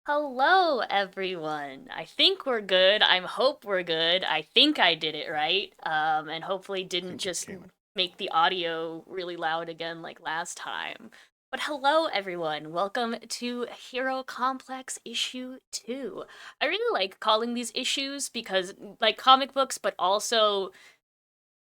Hello, everyone. I think we're good. I hope we're good. I think I did it right. And hopefully I didn't think it just came. make the audio really loud again like last time. But hello, everyone. Welcome to Hero Complex Issue 2. I really like calling these issues because, like comic books, but also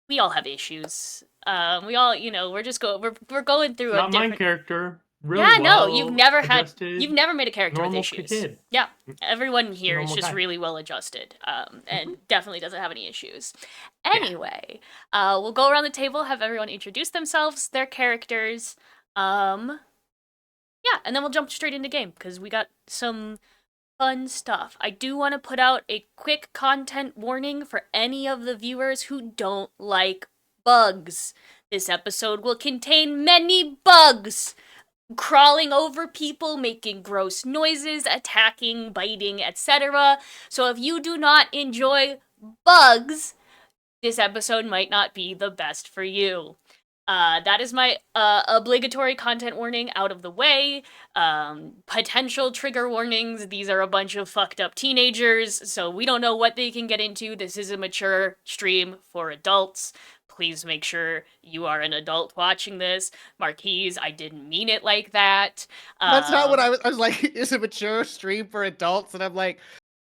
we all have issues. We all, we're going through a Not my different. character. Really Yeah, no, well you've adjusted, never made a character with normal issues. kid, Yeah, everyone here is normal just guy. really well adjusted, Hmm. and definitely doesn't have any issues. Yeah. Anyway, we'll go around the table, have everyone introduce themselves, their characters, yeah, and then we'll jump straight into game because we got some fun stuff. I do want to put out a quick content warning for any of the viewers who don't like bugs. This episode will contain many bugs crawling over people, making gross noises, attacking, biting, etc. So if you do not enjoy bugs, this episode might not be the best for you. That is my obligatory content warning out of the way. Potential trigger warnings. These are a bunch of fucked up teenagers, so we don't know what they can get into. This is a mature stream for adults. Please make sure you are an adult watching this. Marquise, I didn't mean it like that. That's not what Um, I was like. Is a mature stream for adults? And I'm like,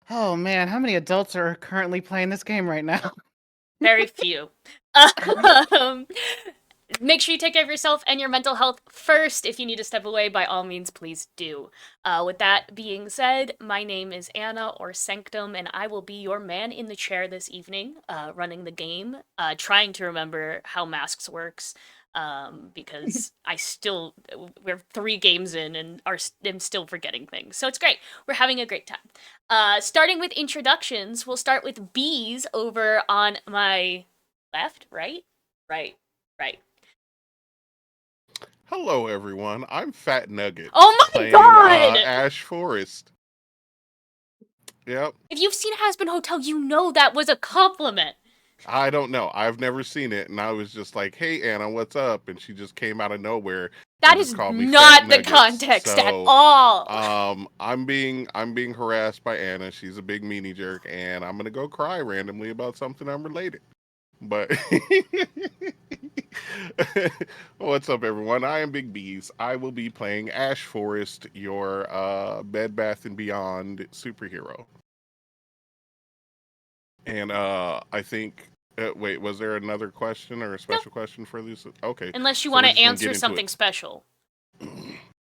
oh man, how many adults are currently playing this game right now? very few. Um, Make sure you take care of yourself and your mental health first. If you need to step away, by all means, please do. With that being said, my name is Anna or Sanctum, and I will be your man in the chair this evening, running the game, trying to remember how masks works. Because we're 3 games in and am still forgetting things. So it's great. We're having a great time. Starting with introductions, we'll start with Bees over on my left, right, right, right. Hello, everyone. I'm Fat Nugget Oh my playing god! Ash Forest. Yep. If you've seen Hazbin Hotel, you know that was a compliment. I don't know. I've never seen it, and I was just like, "Hey, Anna, what's up?" And she just came out of nowhere That and just is called me Fat not the Nuggets. context at So, all. I'm being harassed by Anna. She's a big meanie jerk, and I'm gonna go cry randomly about something unrelated. But what's up, everyone? I am Big Bees. I will be playing Ash Forest, your Bed Bath and Beyond superhero. And I think. Wait, was there another question or a No, special question for this? Okay, unless you so want we're to just gonna get answer into something it. special.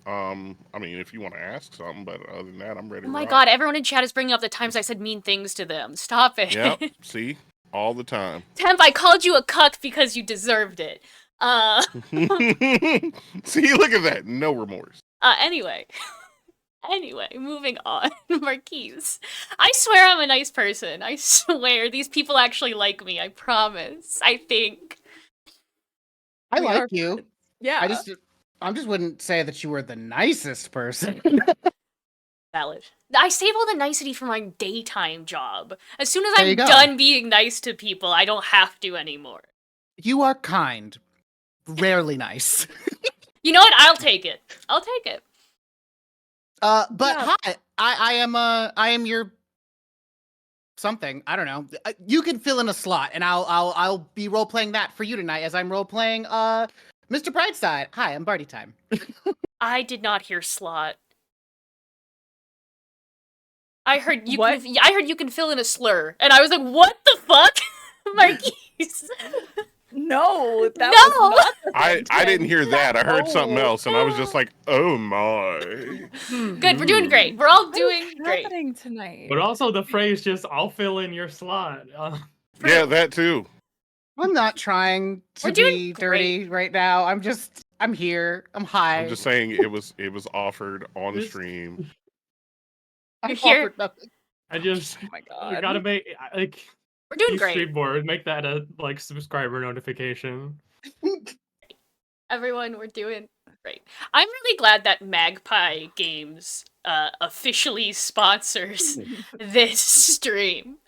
I mean, if you want to ask something, but other than that, I'm ready Oh to my rock. god, everyone in chat is bringing up the times I said mean things to them. Stop Yep. it. See, all the time. Temp, I called you a cuck because you deserved it. Uh, See, look at that. No remorse. anyway. Anyway, moving on. Marquise. I swear I'm a nice person. I swear. These people actually like me. I promise. I think. I We like are you. friends. Yeah. I just wouldn't say that you were the nicest person. Valid. I save all the nicety for my daytime job. As soon as There you I'm go. done being nice to people, I don't have to anymore. You are kind, rarely nice. You know what? I'll take it. I'll take it. But Yeah. hi, I am your something. I don't know. You can fill in a slot, and I'll be role playing that for you tonight as I'm role playing Mr. Brightside. Hi, I'm Barty Time. I did not hear slot. I heard you What? can. I heard you can fill in a slur, and I was like, "What the fuck, Marquise?" No, that No! was not the I didn't intent. hear that. I heard something No. else, and I was just like, "Oh my!" Good, we're doing great. We're all What doing is great. happening tonight? But also the phrase just "I'll fill in your slot." Yeah, that too. I'm not trying to We're doing be dirty right now. I'm here. I'm high. I'm just saying it was offered on the Just- stream. I You're here. offered nothing. I just Oh my we god. gotta make like We're doing you great. stream board, make that a like subscriber notification. Everyone, we're doing great. I'm really glad that Magpie Games officially sponsors this stream.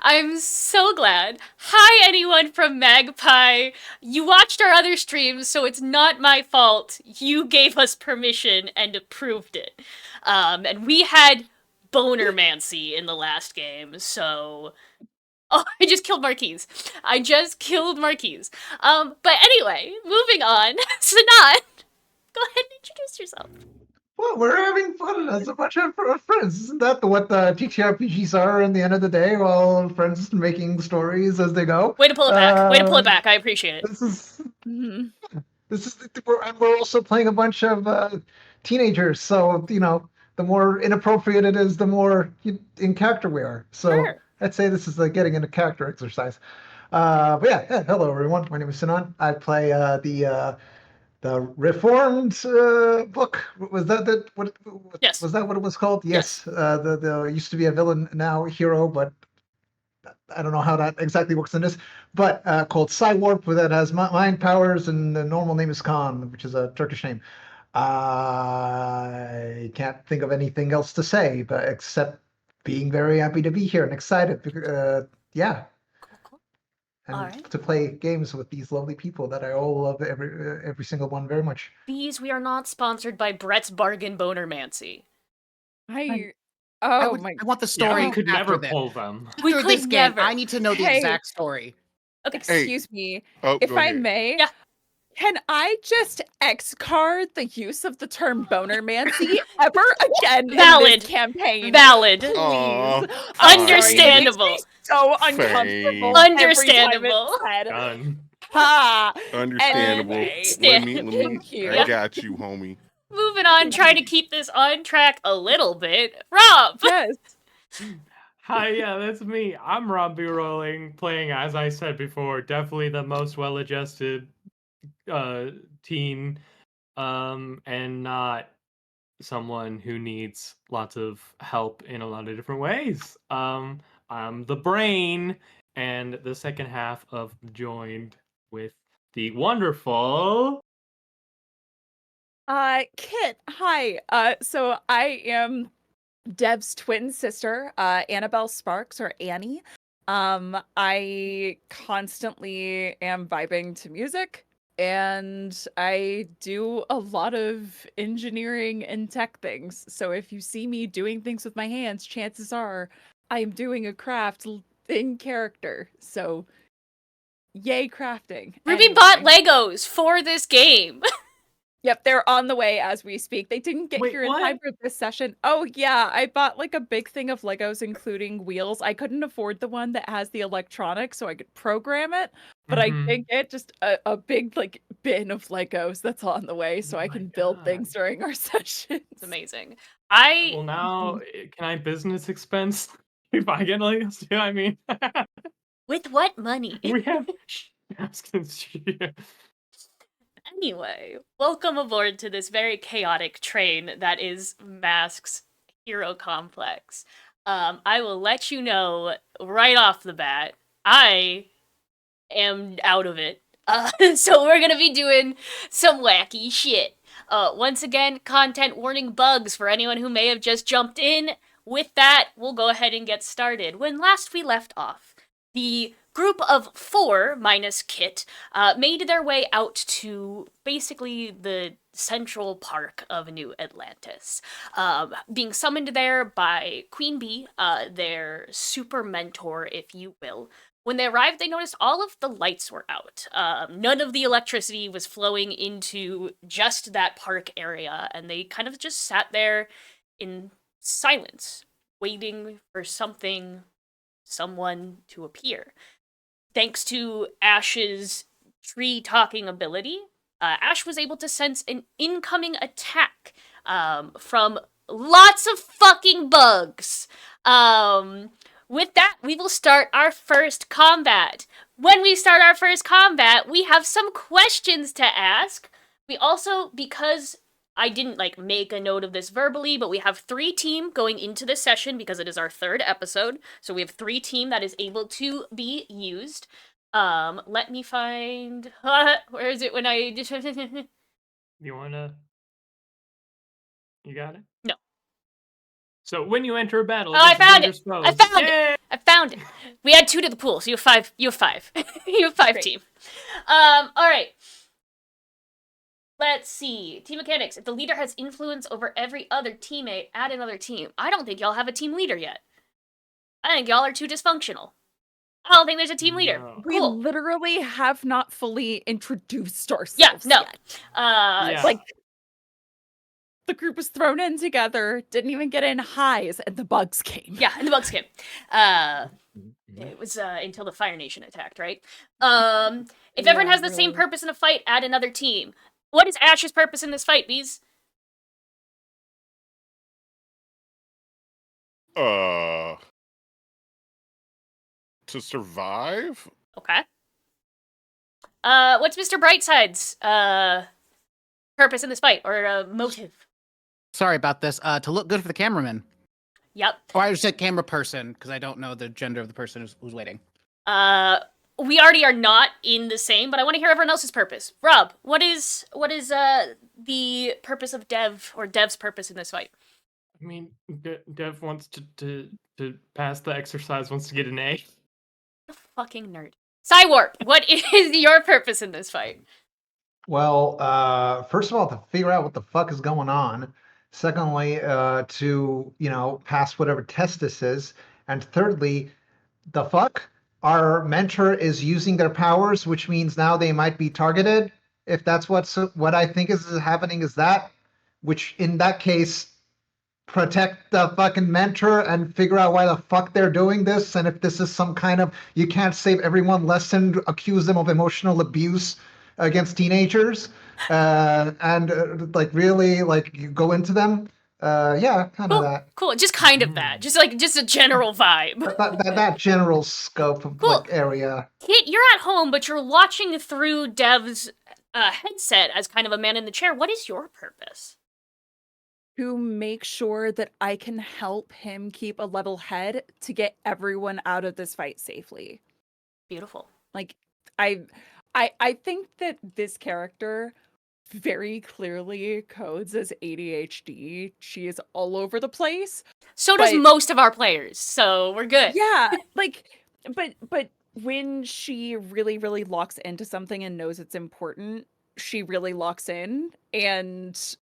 I'm so glad. Hi, anyone from Magpie. You watched our other streams, so it's not my fault. You gave us permission and approved it. And we had Bonermancy in the last game, so... Oh, I just killed Marquise. But anyway, moving on. Sanat, go ahead and introduce yourself. Well, we're having fun as a bunch of friends. Isn't that what TTRPGs are in the end of the day? All friends making stories as they go. Way to pull it back. Way to pull it back. I appreciate it. This is Mhm. we're also playing a bunch of teenagers. So the more inappropriate it is, the more in character we are. So Sure. I'd say this is like getting into character exercise. But yeah, hello everyone. My name is Sinan. I play the Reformed book. Was that what? Yes. Was that what it was called? Yes. The used to be a villain, now hero, but I don't know how that exactly works in this. But called Cywarp, that has mind powers, and the normal name is Khan, which is a Turkish name. I can't think of anything else to say, but except being very happy to be here and excited. Yeah. Cool. And Alright. to play games with these lovely people that I all love, every single one very much. These, we are not sponsored by Brett's Bargain Bonermancy. I I oh would- my I want the Yeah, story. we could after never this. pull them. We After could this game, never. I need to know the Hey. exact story. Okay. excuse me. Oh, If go I ahead. may, Yeah. can I just X card the use of the term bonermancy ever again in Valid. this campaign? Valid. Please. Aw, I'm sorry, Understandable. It makes me so uncomfortable. Fine. Understandable. Every time it's said. Done. Ha! Understandable. Anyway, Let me. thank you. I got you, homie. Moving on, trying to keep this on track a little bit. Rob! Yes. Hi, yeah, that's me. I'm Rob B. Rolling, playing, as I said before, definitely the most well-adjusted teen, and not someone who needs lots of help in a lot of different ways. I'm the brain, and the second half of Joined with the wonderful. Kit, hi. So I am Dev's twin sister, Annabelle Sparks, or Annie. I constantly am vibing to music, and I do a lot of engineering and tech things. So if you see me doing things with my hands, chances are I am doing a craft in character. So yay crafting. Ruby bought Anyway. Legos for this game. Yep, they're on the way as we speak. They didn't get Wait, here in what? time for this session. Oh yeah, I bought like a big thing of Legos, including wheels. I couldn't afford the one that has the electronics, so I could program it. But I Mhm. did get just a big like bin of Legos that's on the way, so Oh I my can build things God. during our sessions. It's amazing. Well, now, can I business expense if I get Legos too? I mean, With what money? we have asks. Anyway, welcome aboard to this very chaotic train that is Mask's Hero Complex. I will let you know right off the bat, I am out of it. So we're gonna be doing some wacky shit. Once again, content warning bugs for anyone who may have just jumped in. With that, we'll go ahead and get started. When last we left off, the group of 4, minus Kit, made their way out to basically the central park of New Atlantis, being summoned there by Queen Bee, their super mentor, if you will. When they arrived, they noticed all of the lights were out. None of the electricity was flowing into just that park area, and they kind of just sat there in silence, waiting for someone to appear. Thanks to Ash's tree talking ability, Ash was able to sense an incoming attack from lots of fucking bugs. With that, we will start our first combat. When we start our first combat, we have some questions to ask. We also, because I didn't make a note of this verbally, but we have 3 team going into this session because it is our 3rd episode. So we have 3 team that is able to be used. Let me find where is it when I You wanna? You got it? No. So when you enter a battle, Oh, I against a found it! dangerous foe, I found it! Yay! I found it. We had 2 to the pool, so you have 5. You have 5. You have 5 Great. team. All right. Let's see. Team mechanics. If the leader has influence over every other teammate, add another team. I don't think y'all have a team leader yet. I think y'all are too dysfunctional. I don't think there's a team leader. No. We Cool. literally have not fully introduced ourselves Yeah, no. yet. Yeah. Like, the group was thrown in together, didn't even get in highs, and the bugs came. Yeah, and the bugs came. Mm-hmm. It was until the Fire Nation attacked, right? If everyone Yeah, has the same really. purpose in a fight, add another team. What is Ash's purpose in this fight, Bees? To survive? Okay. What's Mr. Brightside's purpose in this fight or motive? Sorry about this. To look good for the cameraman. Yep. Or I just said camera person because I don't know the gender of the person who's waiting. We already are not in the same, but I want to hear everyone else's purpose. Rob, what is the purpose of Dev or Dev's purpose in this fight? I mean, Dev wants to pass the exercise, wants to get an A. You fucking nerd. Cywarp, what is your purpose in this fight? Well, first of all, to figure out what the fuck is going on. Secondly, to, pass whatever test this is. And thirdly, the fuck? Our mentor is using their powers, which means now they might be targeted. If that's what I think is happening is that, which in that case, protect the fucking mentor and figure out why the fuck they're doing this. And if this is some kind of you can't save everyone lesson, accuse them of emotional abuse against teenagers, and really like you go into them. Yeah, kind of that. Cool, just kind of that. Just a general vibe. That general scope of Cool. area. Kit, you're at home, but you're watching through Dev's headset as kind of a man in the chair. What is your purpose? To make sure that I can help him keep a level head to get everyone out of this fight safely. Beautiful. Like, I think that this character very clearly codes as ADHD. She is all over the place. So does But- most of our players, so we're good. Yeah, like, but when she really, really locks into something and knows it's important, she really locks in, and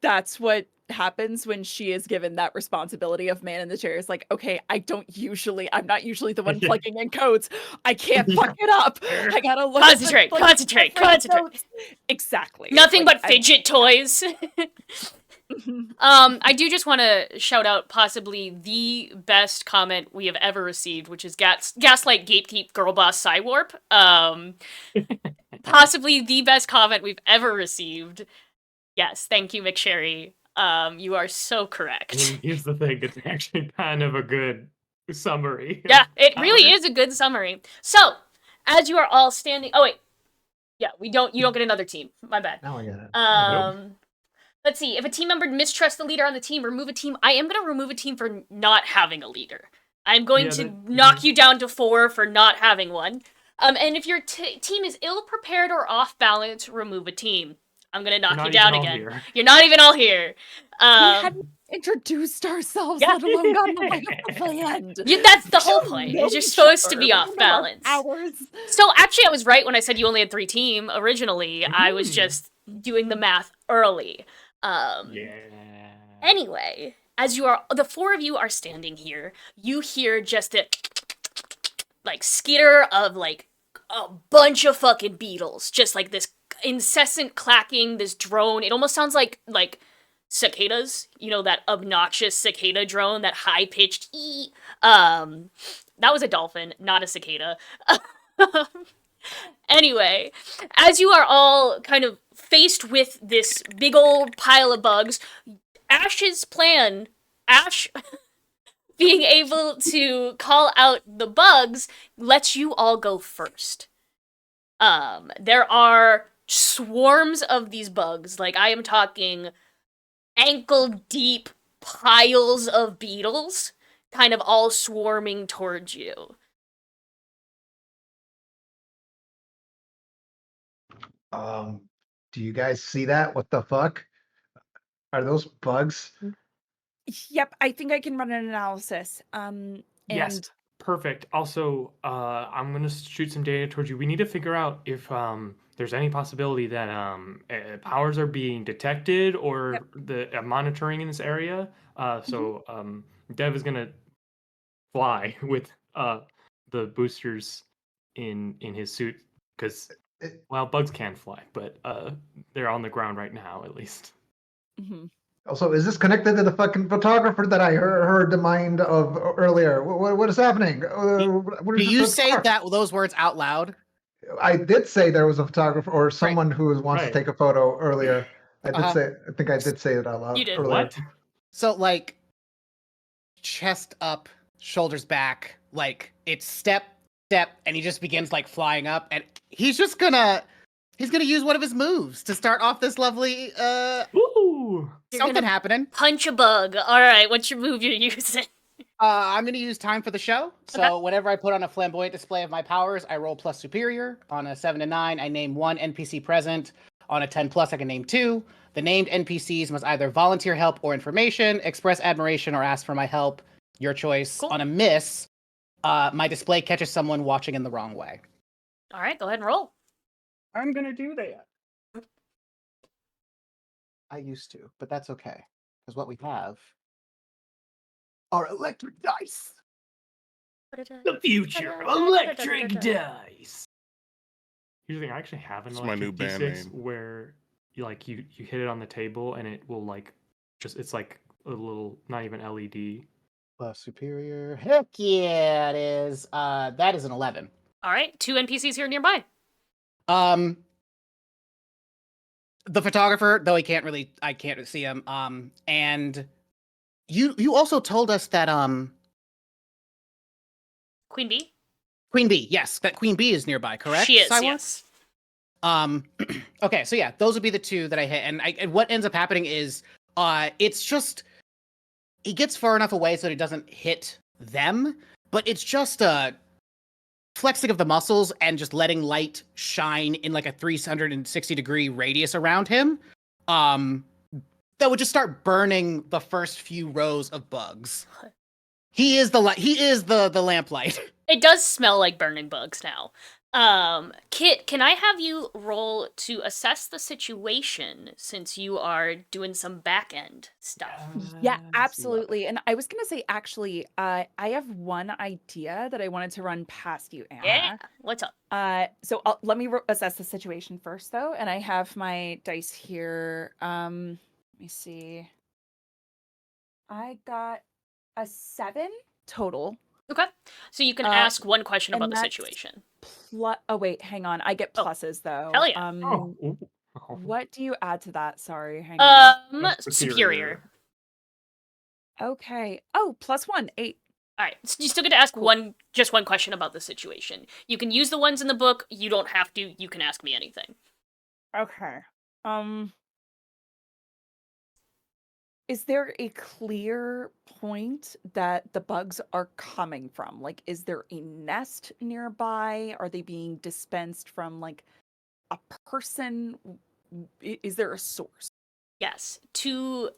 that's what happens when she is given that responsibility of man in the chair. It's like, okay, I'm not usually the one Yeah. plugging in codes. I can't Yeah. fuck it up. I gotta look at the, Concentrate, like, concentrate, different concentrate. notes. Exactly. Nothing Like, but fidget toys. I do just want to shout out possibly the best comment we have ever received, which is Gaslight Gatekeep Girl Boss Cywarp. Possibly the best comment we've ever received. Yes, thank you, McSherry. You are so correct. I mean, here's the thing, it's actually kind of a good summary. Yeah, it really Power. is a good summary. So, as you are all standing, oh wait, yeah, you don't get another team. My bad. Now I get it. Let's see. If a team member mistrusts the leader on the team, remove a team. I am going to remove a team for not having a leader. I'm going Yeah, to that- knock you down to 4 for not having one. And if your team is ill prepared or off balance, remove a team. I'm going to knock We're you not down even all again. here. You're not even all here. we hadn't introduced ourselves, yeah. let alone gotten the lay of the land. That's the whole We point. know Is you're each supposed to other. be We off know our balance. powers. So actually, I was right when I said you only had 3 team originally. I was just doing the math early. Yeah. Anyway, as the 4 of you are standing here, you hear just a like skitter of like a bunch of fucking beetles, just like this incessant clacking, this drone. It almost sounds like cicadas, that obnoxious cicada drone, that high pitched ee. That was a dolphin, not a cicada. Anyway, as you are all kind of faced with this big old pile of bugs, Ash's plan, Ash being able to call out the bugs, lets you all go first. There are swarms of these bugs, like I am talking ankle deep piles of beetles, kind of all swarming towards you. Do you guys see that? What the fuck? Are those bugs Yep, I think I can run an analysis. Yes, And perfect. Also, I'm gonna shoot some data towards you. We need to figure out if there's any possibility that powers are being detected Yep. or the monitoring in this area. So Dev is gonna fly with the boosters in his suit because It- well, bugs can fly, but they're on the ground right now at least. Mhm. Also, is this connected to the fucking photographer that I heard the mind of earlier? What is happening? What Do is you this say car? those words out loud? I did say there was a photographer or someone who wants Right. to take a photo earlier. I did Uh-huh. say. I think I did say it out loud You did. earlier. What? So like chest up, shoulders back, like it's step, and he just begins like flying up, and he's gonna use one of his moves to start off this lovely Ooh! You're something gonna happening. punch a bug. All right, what's your move you're using? I'm gonna use time for the show. So whenever I put on a flamboyant display of my powers, I roll plus superior. On a 7 to 9, I name 1 NPC present. On a 10 plus, I can name 2. The named NPCs must either volunteer help or information, express admiration, or ask for my help. Your choice. Cool. On a miss, my display catches someone watching in the wrong way. All right, go ahead and roll. I'm gonna do that. I used to, but that's okay. Because what we have are electric dice. The future electric dice. Here's the thing, I actually have an It's my new electric band D6 name. where you hit it on the table and it will like it's like a little not even LED. Plus superior. Heck yeah, it is. That is an 11. All right, 2 NPCs here nearby. The photographer, though I can't really see him. And you also told us that Queen Bee? Queen Bee, yes, that Queen Bee is nearby, correct? She is, Cywar? yes. Okay, so yeah, those would be the 2 that I hit, and what ends up happening is, it's just he gets far enough away so that he doesn't hit them, but it's just flexing of the muscles and just letting light shine in like a 360-degree radius around him. That would just start burning the first few rows of bugs. He is the lamplight. It does smell like burning bugs now. Kit, can I have you roll to assess the situation since you are doing some back end stuff? Yeah, Let's see what- absolutely. And I was gonna say, actually, I have one idea that I wanted to run past you, Anna. Yeah, what's up? So let me assess the situation first, though, and I have my dice here. Let me see. I got a 7 total. Okay, so you can Uh, ask one question and about the that's situation. Oh wait, hang on. I get Oh, pluses though. hell yeah. Oh, ooh. Oh. What do you add to that? Sorry, hang on. That's Superior. Okay. Oh, +1, 8. All right, so you still get to ask Cool. just one question about the situation. You can use the ones in the book. You don't have to. You can ask me anything. Okay. Is there a clear point that the bugs are coming from? Like, is there a nest nearby? Are they being dispensed from like a person? Is there a source? Yes. To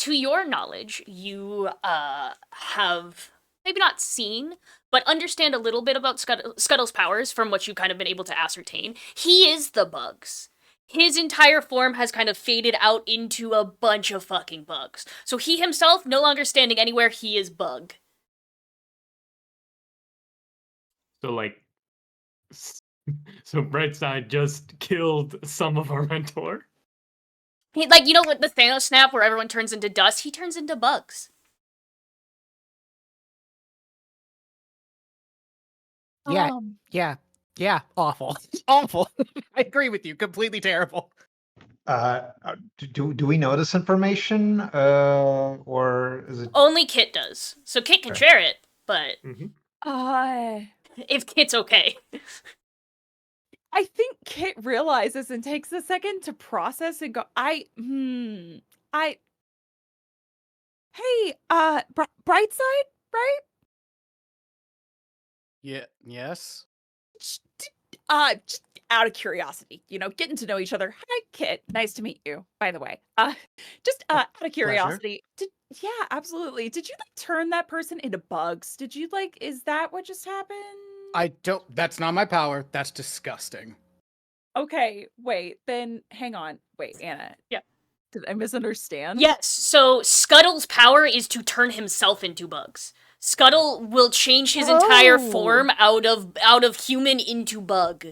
your knowledge, you have maybe not seen, but understand a little bit about Scuttle's powers from what you've kind of been able to ascertain. He is the bugs. His entire form has kind of faded out into a bunch of fucking bugs. So he himself, no longer standing anywhere, he is bug. So like so Brightside just killed some of our mentor. He, like, you know what, the Thanos snap where everyone turns into dust? He turns into bugs. Yeah, Um, yeah, awful. Awful. I agree with you. Completely terrible. Do we know this information, or is it? Only Kit does. So Kit can Okay. share it, but uh, if Kit's okay. I think Kit realizes and takes a second to process and go, Hey, Brightside, right? Yeah. Yes. Just out of curiosity, getting to know each other. Hi, Kit. Nice to meet you, by the way. Just out of curiosity, Yeah, absolutely. Did you like turn that person into bugs? Did you like? Is that what just happened? I don't. That's not my power. That's disgusting. Okay, wait. Then hang on. Wait, Anna. Yeah. Did I misunderstand? Yes, so Scuttle's power is to turn himself into bugs. Scuttle will change his entire Oh. form out of human into bug.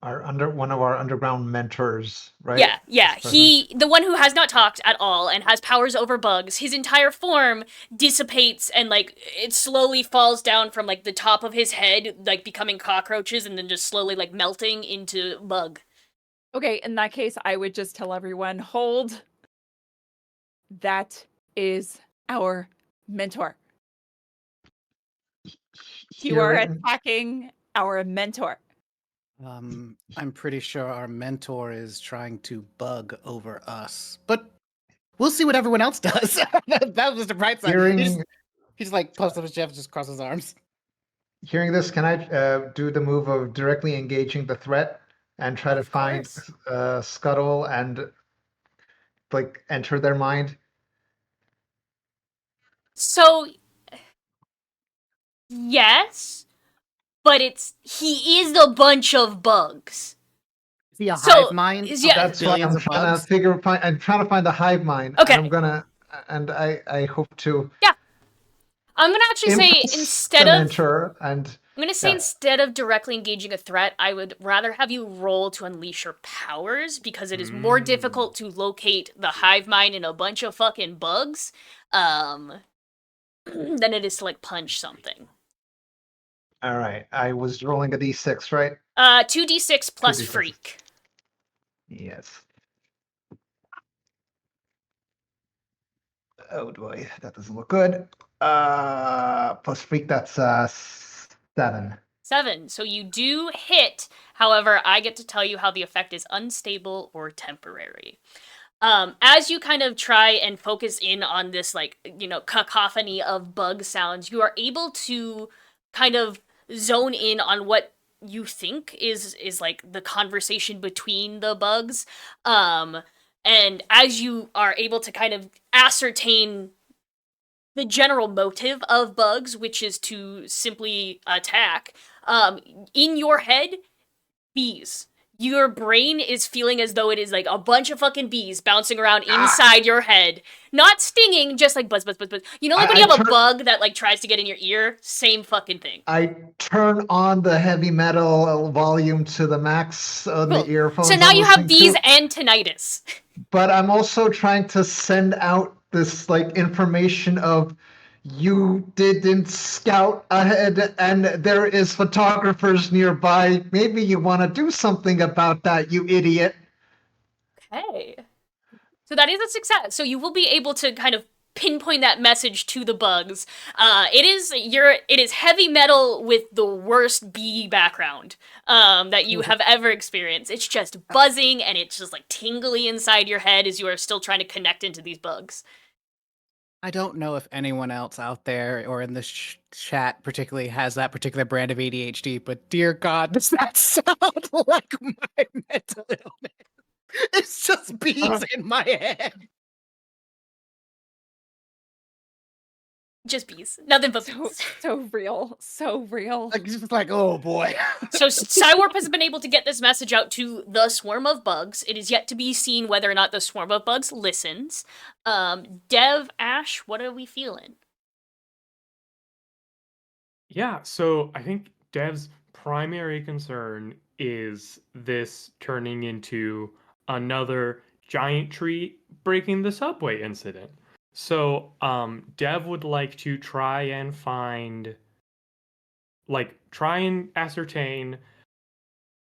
One of our underground mentors, right? Yeah. This person. The one who has not talked at all and has powers over bugs, his entire form dissipates and like it slowly falls down from like the top of his head, like becoming cockroaches and then just slowly like melting into bug. Okay, in that case, I would just tell everyone, hold. That is our mentor. You are Hearing- attacking our mentor. I'm pretty sure our mentor is trying to bug over us, but we'll see what everyone else does. That was Mr. Brightside. Hearing He just like puffs up his chest, just crosses his arms. hearing this, can I do the move of directly engaging the threat and try to Of find course. Scuttle and like enter their mind? So yes, but he is a bunch of bugs. Is he a So, hive mind? is- of yeah- That's why billions I'm of trying bugs? to I'm trying to find the hive mind. Okay. And I'm gonna and I hope to I'm gonna actually say impress instead the of mentor and I'm gonna say yeah. instead of directly engaging a threat, I would rather have you roll to unleash your powers because it is more difficult to locate the hive mind in a bunch of fucking bugs, than it is to like punch something. all right. I was rolling a d6, right? 2d6 plus 2d6. freak. Yes. Oh boy, that doesn't look good. Plus freak, that's 7. 7. So you do hit. However, I get to tell you how the effect is unstable or temporary. As you kind of try and focus in on this, like, cacophony of bug sounds, you are able to kind of zone in on what you think is like the conversation between the bugs. And as you are able to kind of ascertain the general motive of bugs, which is to simply attack, in your head, bees. Your brain is feeling as though it is like a bunch of fucking bees bouncing around inside your head. Not stinging, just like buzz, buzz, buzz, buzz. You know, like when I you have a turn- bug that like tries to get in your ear? Same fucking thing. I turn on the heavy metal volume to the max on Cool. the earphones. So now I'm you have listening bees to, and tinnitus. but I'm also trying to send out this like information of you didn't scout ahead and there is photographers nearby. Maybe you want to do something about that, you idiot. Okay. So that is a success. So you will be able to kind of pinpoint that message to the bugs. It is heavy metal with the worst bee background that you have ever experienced. It's just buzzing and it's just like tingly inside your head as you are still trying to connect into these bugs. I don't know if anyone else out there or in this chat particularly has that particular brand of ADHD, but dear God, does that sound like my mental illness? It's just bees in my head. Just bees. Nothing but So, bees. so real. So real. Like, it's just like, oh boy. So Cywarp has been able to get this message out to the swarm of bugs. It is yet to be seen whether or not the swarm of bugs listens. Dev, Ash, what are we feeling? Yeah, so I think Dev's primary concern is this turning into another giant tree breaking the subway incident. So, Dev would like to try and ascertain,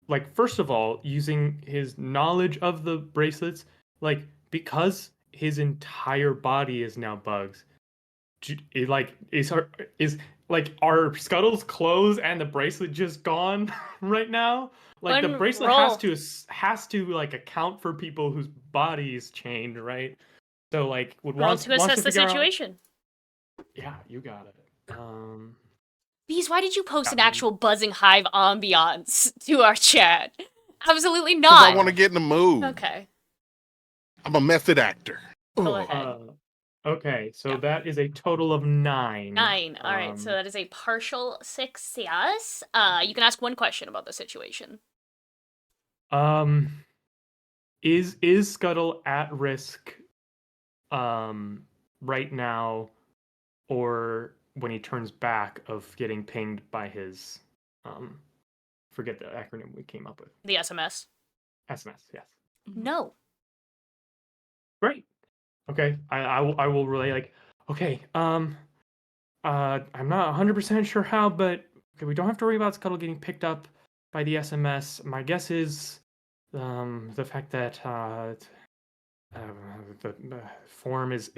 like, first of all, using his knowledge of the bracelets, like, because his entire body is now bugs, are Scuttle's clothes and the bracelet just gone right now? Like the Fun bracelet roll. has to like account for people whose bodies change, right? So like would Roll want to wants assess the figure out- situation. Yeah, you got it. Bees, why did you post an Got me. actual buzzing hive ambiance to our chat? Absolutely Because I not. want to get in the mood. Okay. I'm a method actor. Go Ugh. ahead. Okay, so Yeah. that is a total of 9. 9. All right, so that is a partial success. You can ask one question about the situation. Is Scuttle at risk right now, or when he turns back, of getting pinged by his forget the acronym we came up with. The SMS. SMS, yes. No. Great. Okay. I will relay like, okay, I'm not 100% sure how, but okay, we don't have to worry about Scuttle getting picked up by the SMS. My guess is the fact that the form is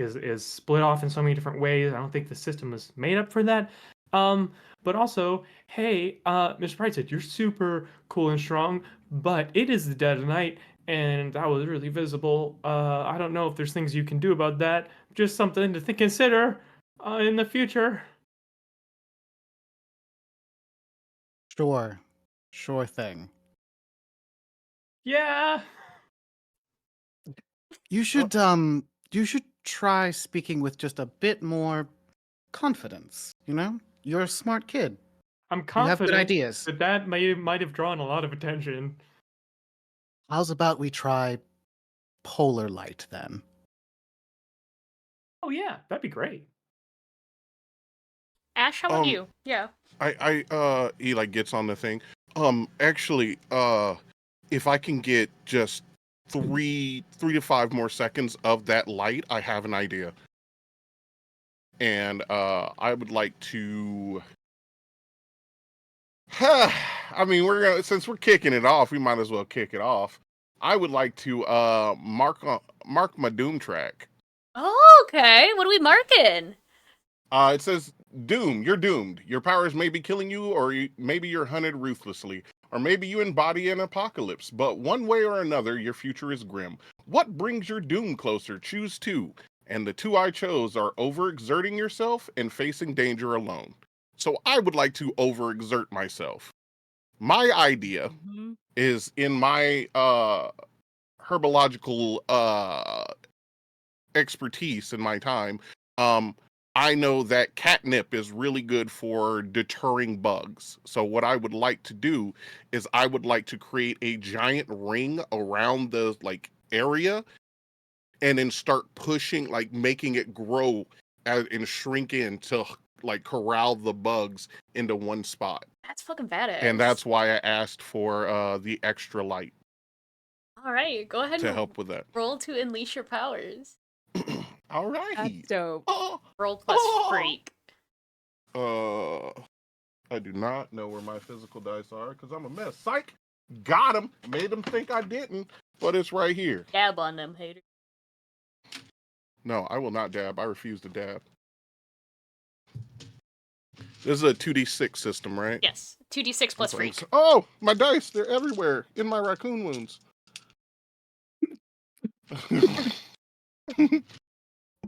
split off in so many different ways. I don't think the system was made up for that. But also, hey, Mr. Brightside, you're super cool and strong, but it is the dead of night, and that was really visible. I don't know if there's things you can do about that. Just something to consider in the future. Sure thing. Yeah. You should try speaking with just a bit more confidence, you know? You're a smart kid. I'm You have good confident ideas. that that might have drawn a lot of attention. How's about we try polar light then? Oh yeah, that'd be great. Ash, how about Um, you? Yeah. He like gets on the thing. Actually, if I can get just 3 to 5 more seconds of that light, I have an idea. And I would like to. I mean, since we're kicking it off, we might as well kick it off. I would like to mark my doom track. Oh, okay. What are we marking? It says doom. You're doomed. Your powers may be killing you, or maybe you're hunted ruthlessly, or maybe you embody an apocalypse. But one way or another, your future is grim. What brings your doom closer? Choose 2. And the 2 I chose are overexerting yourself and facing danger alone. So I would like to overexert myself. My idea is in my herbological expertise in my time. I know that catnip is really good for deterring bugs. So what I would like to do is I would like to create a giant ring around the area, and then start pushing, making it grow and shrink in to corral the bugs into one spot. That's fucking badass. And that's why I asked for the extra light All right, go ahead to and help with that. roll to unleash your powers. All right. That's dope. Oh, Roll plus Oh! freak. I do not know where my physical dice are because I'm a mess. Psych! Got him. Made him think I didn't, but it's right here. Dab on them, hater. No, I will not dab. I refuse to dab. This is a 2d6 system, right? Yes. 2d6 plus freak. Oh, my dice. They're everywhere in my raccoon wounds.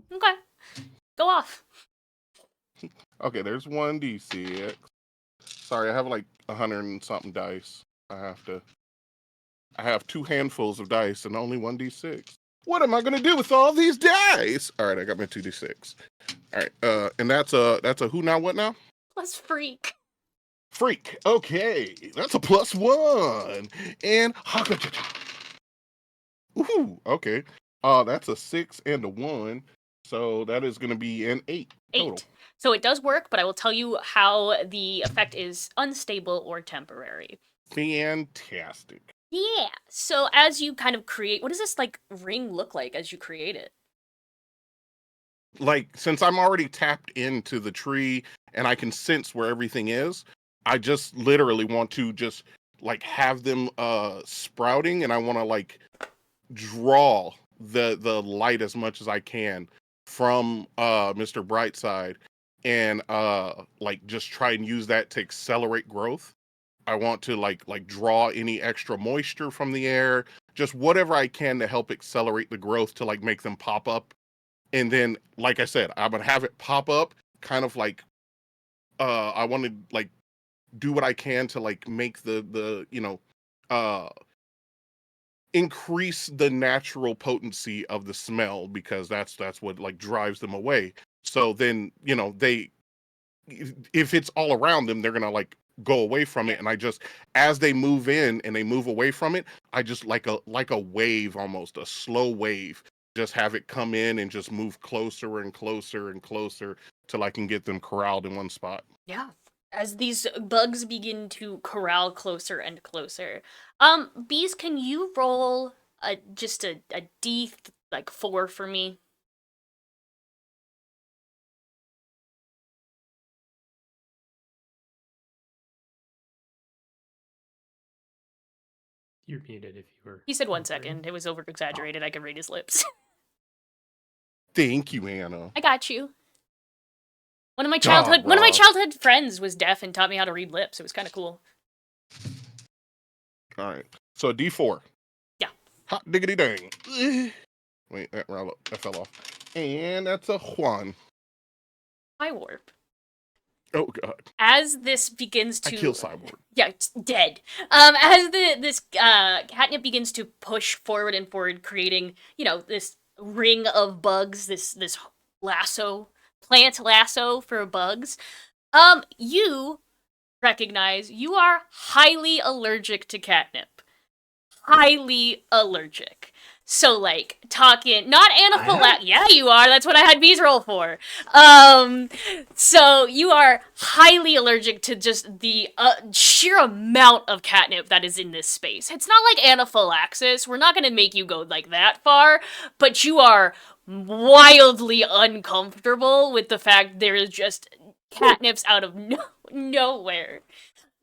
Okay. Go off. Okay, there's 1d6. Sorry, I have 100 and something dice. I have 2 handfuls of dice and only 1d6. What am I gonna do with all these dice? All right, I got my 2d6. All right, and that's a who now, what now? Plus freak. Freak. Okay, that's a +1. And ooh, okay. That's a 6 and a 1. So that is gonna be an 8 total. 8. So it does work, but I will tell you how the effect is unstable or temporary. Fantastic. Yeah. So as you kind of create, what does this ring look like as you create it? Since I'm already tapped into the tree and I can sense where everything is, I just literally want to just have them sprouting, and I want to draw the light as much as I can from Mr. Brightside, and just try and use that to accelerate growth. I want to draw any extra moisture from the air, just whatever I can to help accelerate the growth to make them pop up. And then, like I said, I'm gonna have it pop up kind of I want to do what I can to make the increase the natural potency of the smell because that's what like drives them away. So then, they if it's all around them, they're gonna like go away from it. And I just, as they move in and they move away from it, I just like a wave, almost a slow wave, just have it come in and just move closer and closer and closer till I can get them corralled in one spot. Yeah. As these bugs begin to corral closer and closer. Bees, can you roll just a D like 4 for me? You're muted if you were. He said 1 wondering. second. It was over exaggerated. I could read his lips. Thank you, Anna. I got you. One of my God, Rob. childhood friends was deaf and taught me how to read lips. It was kind of cool. All right. So a D4. Yeah. Hot diggity dang. Wait, that fell off. And that's a Juan. High warp. Oh god. As this begins I to kill Cyborg. Yeah, it's dead. As this catnip begins to push forward and forward, creating, this ring of bugs, this lasso, plant lasso for bugs. You recognize you are highly allergic to catnip. Highly allergic. So, like, talking, not anaphylactic. Yeah, you are. That's what I had bees roll for. So you are highly allergic to just the sheer amount of catnip that is in this space. It's not like anaphylaxis. We're not going to make you go like that far, but you are wildly uncomfortable with the fact there is just catnips out of nowhere.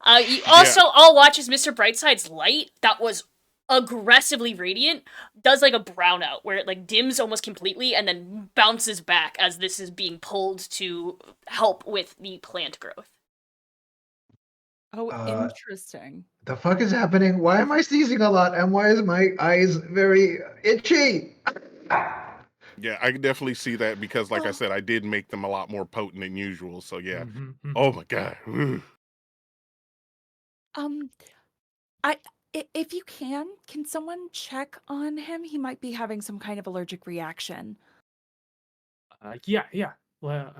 You also all watch as Mr. Brightside's light that was aggressively radiant does like a brownout where it like dims almost completely and then bounces back as this is being pulled to help with the plant growth. Oh, Uh, interesting. The fuck is happening? Why am I sneezing a lot? And why is my eyes very itchy? Yeah, I can definitely see that because, like I said, I did make them a lot more potent than usual. So yeah. Mhm, mhm. Oh my god. Ugh. If you can someone check on him? He might be having some kind of allergic reaction. Yeah. Well,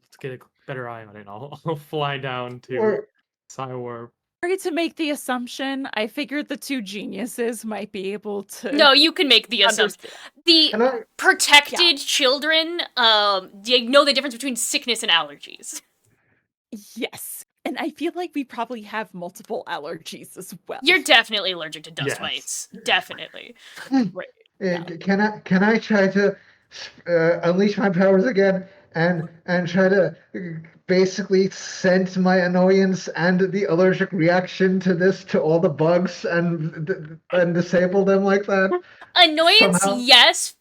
let's get a better eye on it. I'll fly down to Or Cywarp. Sorry to make the assumption. I figured the two geniuses might be able to. No, you can make the assumption. understand. The can I? protected children they know the difference between sickness and allergies. Yes. And I feel like we probably have multiple allergies as well. You're definitely allergic to dust Yes. mites. Definitely. Right. Yeah. Can I try to unleash my powers again and try to basically send my annoyance and the allergic reaction to this to all the bugs and disable them like that? Annoyance, Somehow. yes.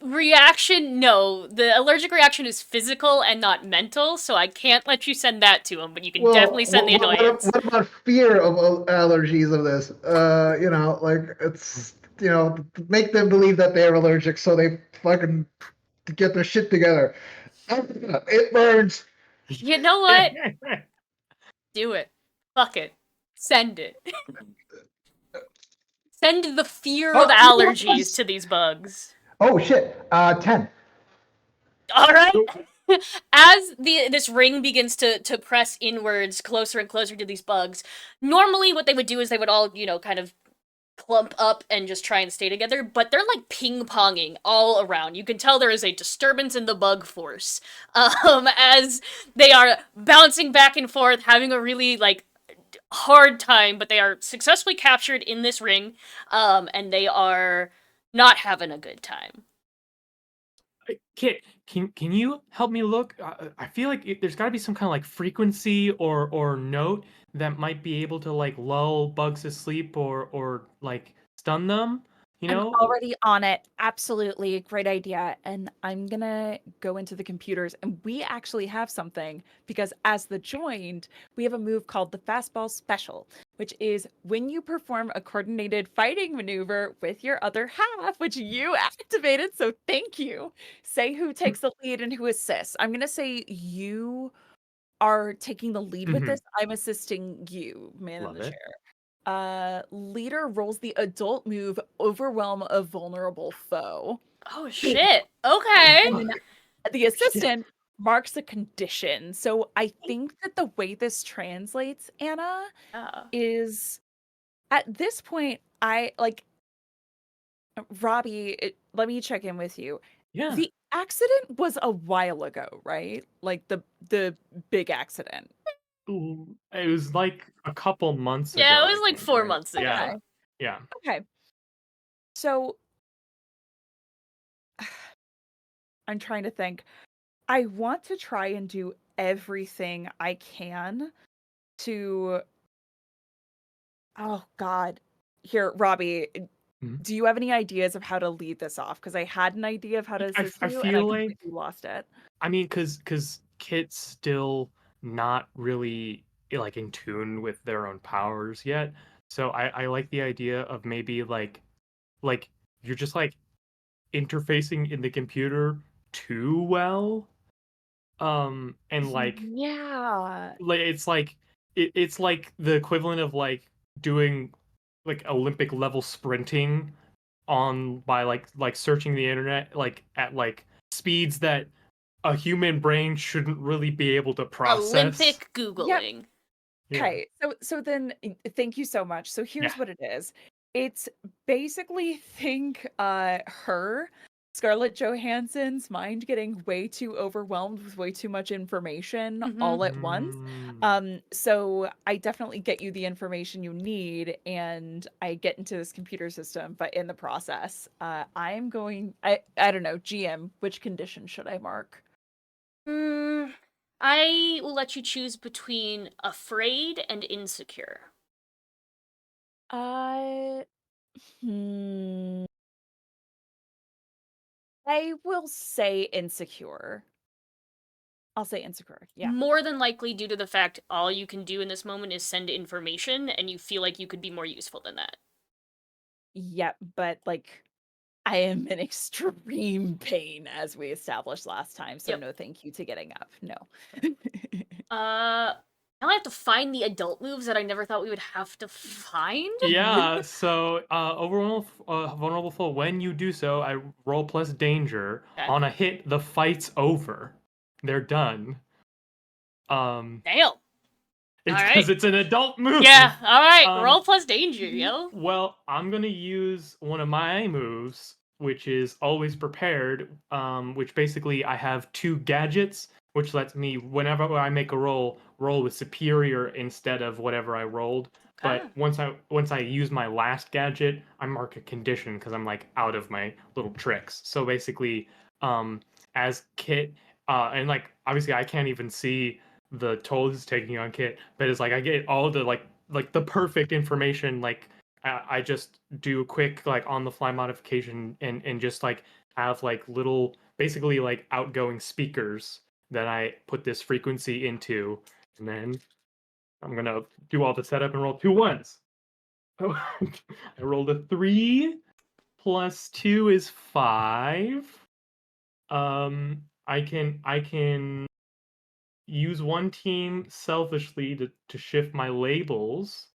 Reaction, no. The allergic reaction is physical and not mental, so I can't let you send that to him, but you can definitely send the annoyance. What about fear of allergies of this? Like it's make them believe that they're allergic so they fucking get their shit together. It burns. You know what? Do it. Fuck it. Send it. Send the fear of allergies to these bugs. Oh shit. 10. All right. As this ring begins to press inwards, closer and closer to these bugs, normally what they would do is they would all, kind of clump up and just try and stay together, but they're like ping-ponging all around. You can tell there is a disturbance in the bug force as they are bouncing back and forth, having a really, like, hard time, but they are successfully captured in this ring, and they are not having a good time. Can you help me look? I feel like there's got to be some kind of like frequency or note that might be able to like lull bugs to sleep or like stun them. You I'm know? already on it. Absolutely. Great idea. And I'm going to go into the computers, and we actually have something because as the joined, we have a move called the Fastball Special, which is when you perform a coordinated fighting maneuver with your other half, which you activated. So thank you. Say who takes the lead and who assists. I'm going to say you are taking the lead with Mhm. this. I'm assisting you, man in Love the it. chair. Leader rolls the adult move, Overwhelm a vulnerable foe. Oh shit. Okay. And then the assistant marks a condition. So I think that the way this translates, Anna, Yeah. is at this point, I like Robbie, let me check in with you. Yeah. The accident was a while ago, right? Like the big accident. Ooh, it was like a couple months ago. Yeah, it was I like think, 4 right? months ago. Yeah. Okay. Yeah. Okay. So I'm trying to think. I want to try and do everything I can to oh god. Here, Robbie, Mhm. do you have any ideas of how to lead this off? Because I had an idea of how to assist I you and I feel like completely lost it. I mean, cause Kit's still not really like in tune with their own powers yet. So I like the idea of maybe like you're just like interfacing in the computer too well. And Yeah. it's like it's like the equivalent of like doing like Olympic level sprinting on by like searching the internet like at like speeds that a human brain shouldn't really be able to process. Olympic Yep. Googling. Yeah. Okay. So then thank you so much. So here's Yeah. what it is. It's basically think her Scarlett Johansson's mind getting way too overwhelmed with way too much information all at once. So I definitely get you the information you need and I get into this computer system, but in the process, I'm going I don't know, GM, which condition should I mark? I will let you choose between afraid and insecure. Uh hmm. I will say insecure. I'll say insecure. Yeah. More than likely due to the fact all you can do in this moment is send information and you feel like you could be more useful than that. Yep, but like I am in extreme pain as we established last time, so Yep. no thank you to getting up. No. Now I have to find the adult moves that I never thought we would have to find. Yeah, so vulnerable foe. When you do so, I roll plus danger. Okay. On a hit, the fight's over. They're done. Damn. It's Alright. because it's an adult move. Yeah, alright. Um, Roll plus danger, yo. Well, I'm gonna use one of my moves, which is always prepared. Which basically I have 2 gadgets, which lets me whenever I make a roll with superior instead of whatever I rolled. Okay. But once I use my last gadget, I mark a condition because I'm like out of my little tricks. So basically, as Kit, and like obviously I can't even see the toll is taking on Kit, but it's like I get all the like the perfect information. Like I just do a quick like on the fly modification and just like have like little basically like outgoing speakers that I put this frequency into, and then I'm gonna do all the setup and roll 2 ones. Oh, I rolled a 3 plus 2 is 5. I can use one team selfishly to shift my labels,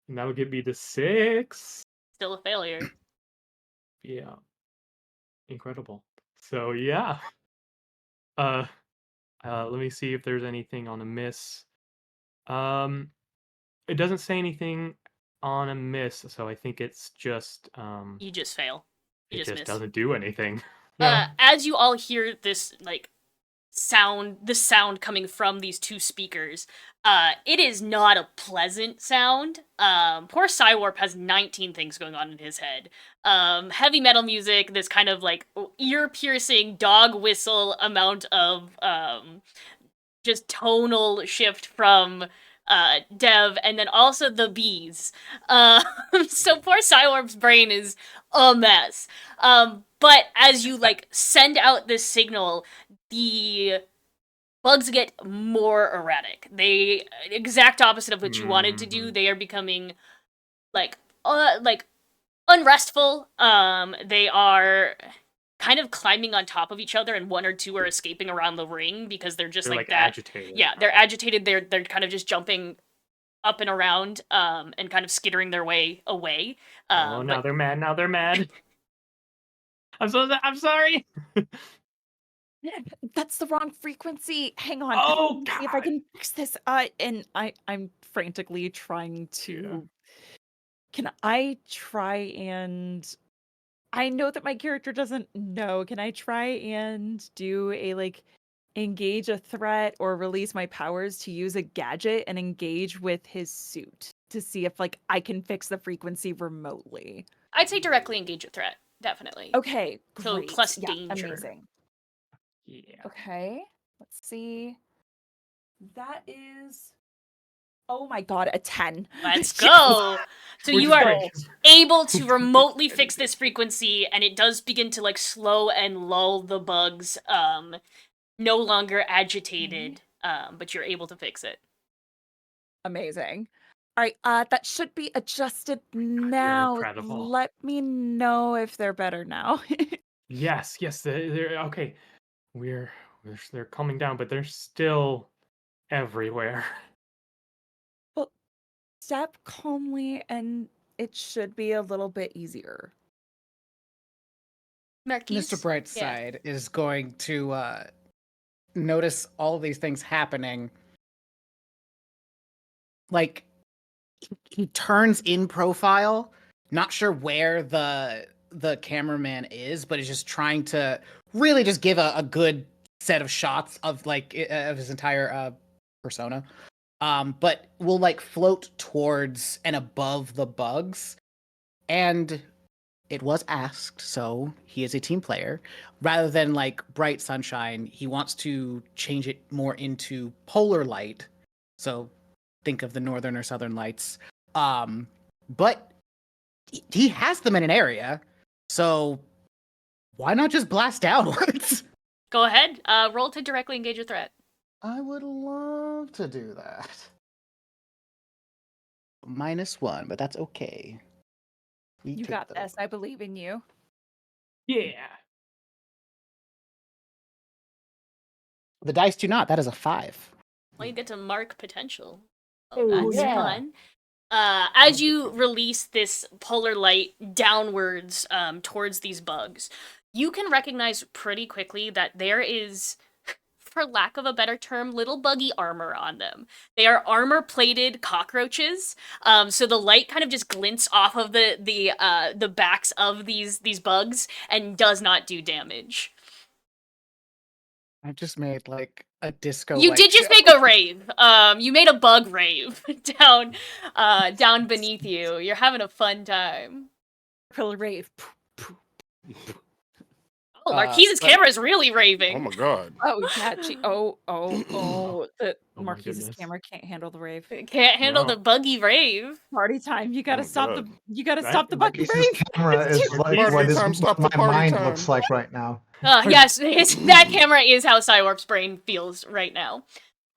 and that would get me to 6. Still a failure. Yeah, incredible. So yeah, uh, let me see if there's anything on a miss. It doesn't say anything on a miss, so I think it's just You just fail. You it just just miss. doesn't do anything. No. As you all hear this, like, sound coming from these 2 speakers, it is not a pleasant sound. Poor Cywarp has 19 things going on in his head. Heavy metal music, this kind of, like, ear-piercing dog whistle amount of, just tonal shift from, Dev, and then also the bees. So poor Cywarp's brain is a mess. But as you, like, send out this signal, the bugs get more erratic. They exact opposite of what you wanted to do. They are becoming like unrestful. They are kind of climbing on top of each other, and 1 or 2 are escaping around the ring because they're just They're like like that. agitated. Yeah, they're agitated. They're kind of just jumping up and around and kind of skittering their way away. Oh, now But they're mad. Now they're mad. I'm sorry. That's the wrong frequency. Hang on. Oh, See if I God. can fix this. And I'm frantically trying to. Can I try and? I know that my character doesn't know. Can I try and do a engage a threat or release my powers to use a gadget and engage with his suit to see if I can fix the frequency remotely? I'd say directly engage a threat, definitely. Okay, So great. plus Yeah, danger. amazing. Yeah. Okay, let's see. That is, oh my god, a 10. Let's Yes! go. So Which you is are great. able to remotely fix this frequency, and it does begin to slow and lull the bugs. No longer agitated. But you're able to fix it. Amazing. All right, that should be adjusted now. incredible. Let me know if they're better now. Yes, they're okay. They're coming down, but they're still everywhere. Well, step calmly, and it should be a little bit easier. Marquise? Mr. Brightside is going to notice all these things happening. Like, he turns in profile, not sure where the cameraman is, but is just trying to really just give a good set of shots of of his entire persona. But will float towards and above the bugs. And it was asked, so he is a team player. Rather than bright sunshine, he wants to change it more into polar light. So think of the northern or southern lights. But he has them in an area, so why not just blast downwards? Go ahead. Roll to directly engage a threat. I would love to do that. -1, but that's okay. You got this. I believe in you. Yeah. The dice do not. That is a 5. Well, you get to mark potential. Oh, That's yeah. fun. As you release this polar light downwards towards these bugs, you can recognize pretty quickly that there is, for lack of a better term, little buggy armor on them. They are armor-plated cockroaches, so the light kind of just glints off of the backs of these bugs and does not do damage. I just made a disco. You did just make a rave. You made a bug rave down beneath you. You're having a fun time. Pearl rave. Oh, Marquise's but- camera is really raving. Oh my god. Oh yeah. The my Marquise's goodness. camera can't handle the rave. Can't handle No. the buggy rave. Party time. You gotta my stop God. Right? stop the buggy Marquise's rave. camera It's is too- like Party what is time, stop the my party mind time. looks like right now. Yes, that camera is how Cywarp's brain feels right now.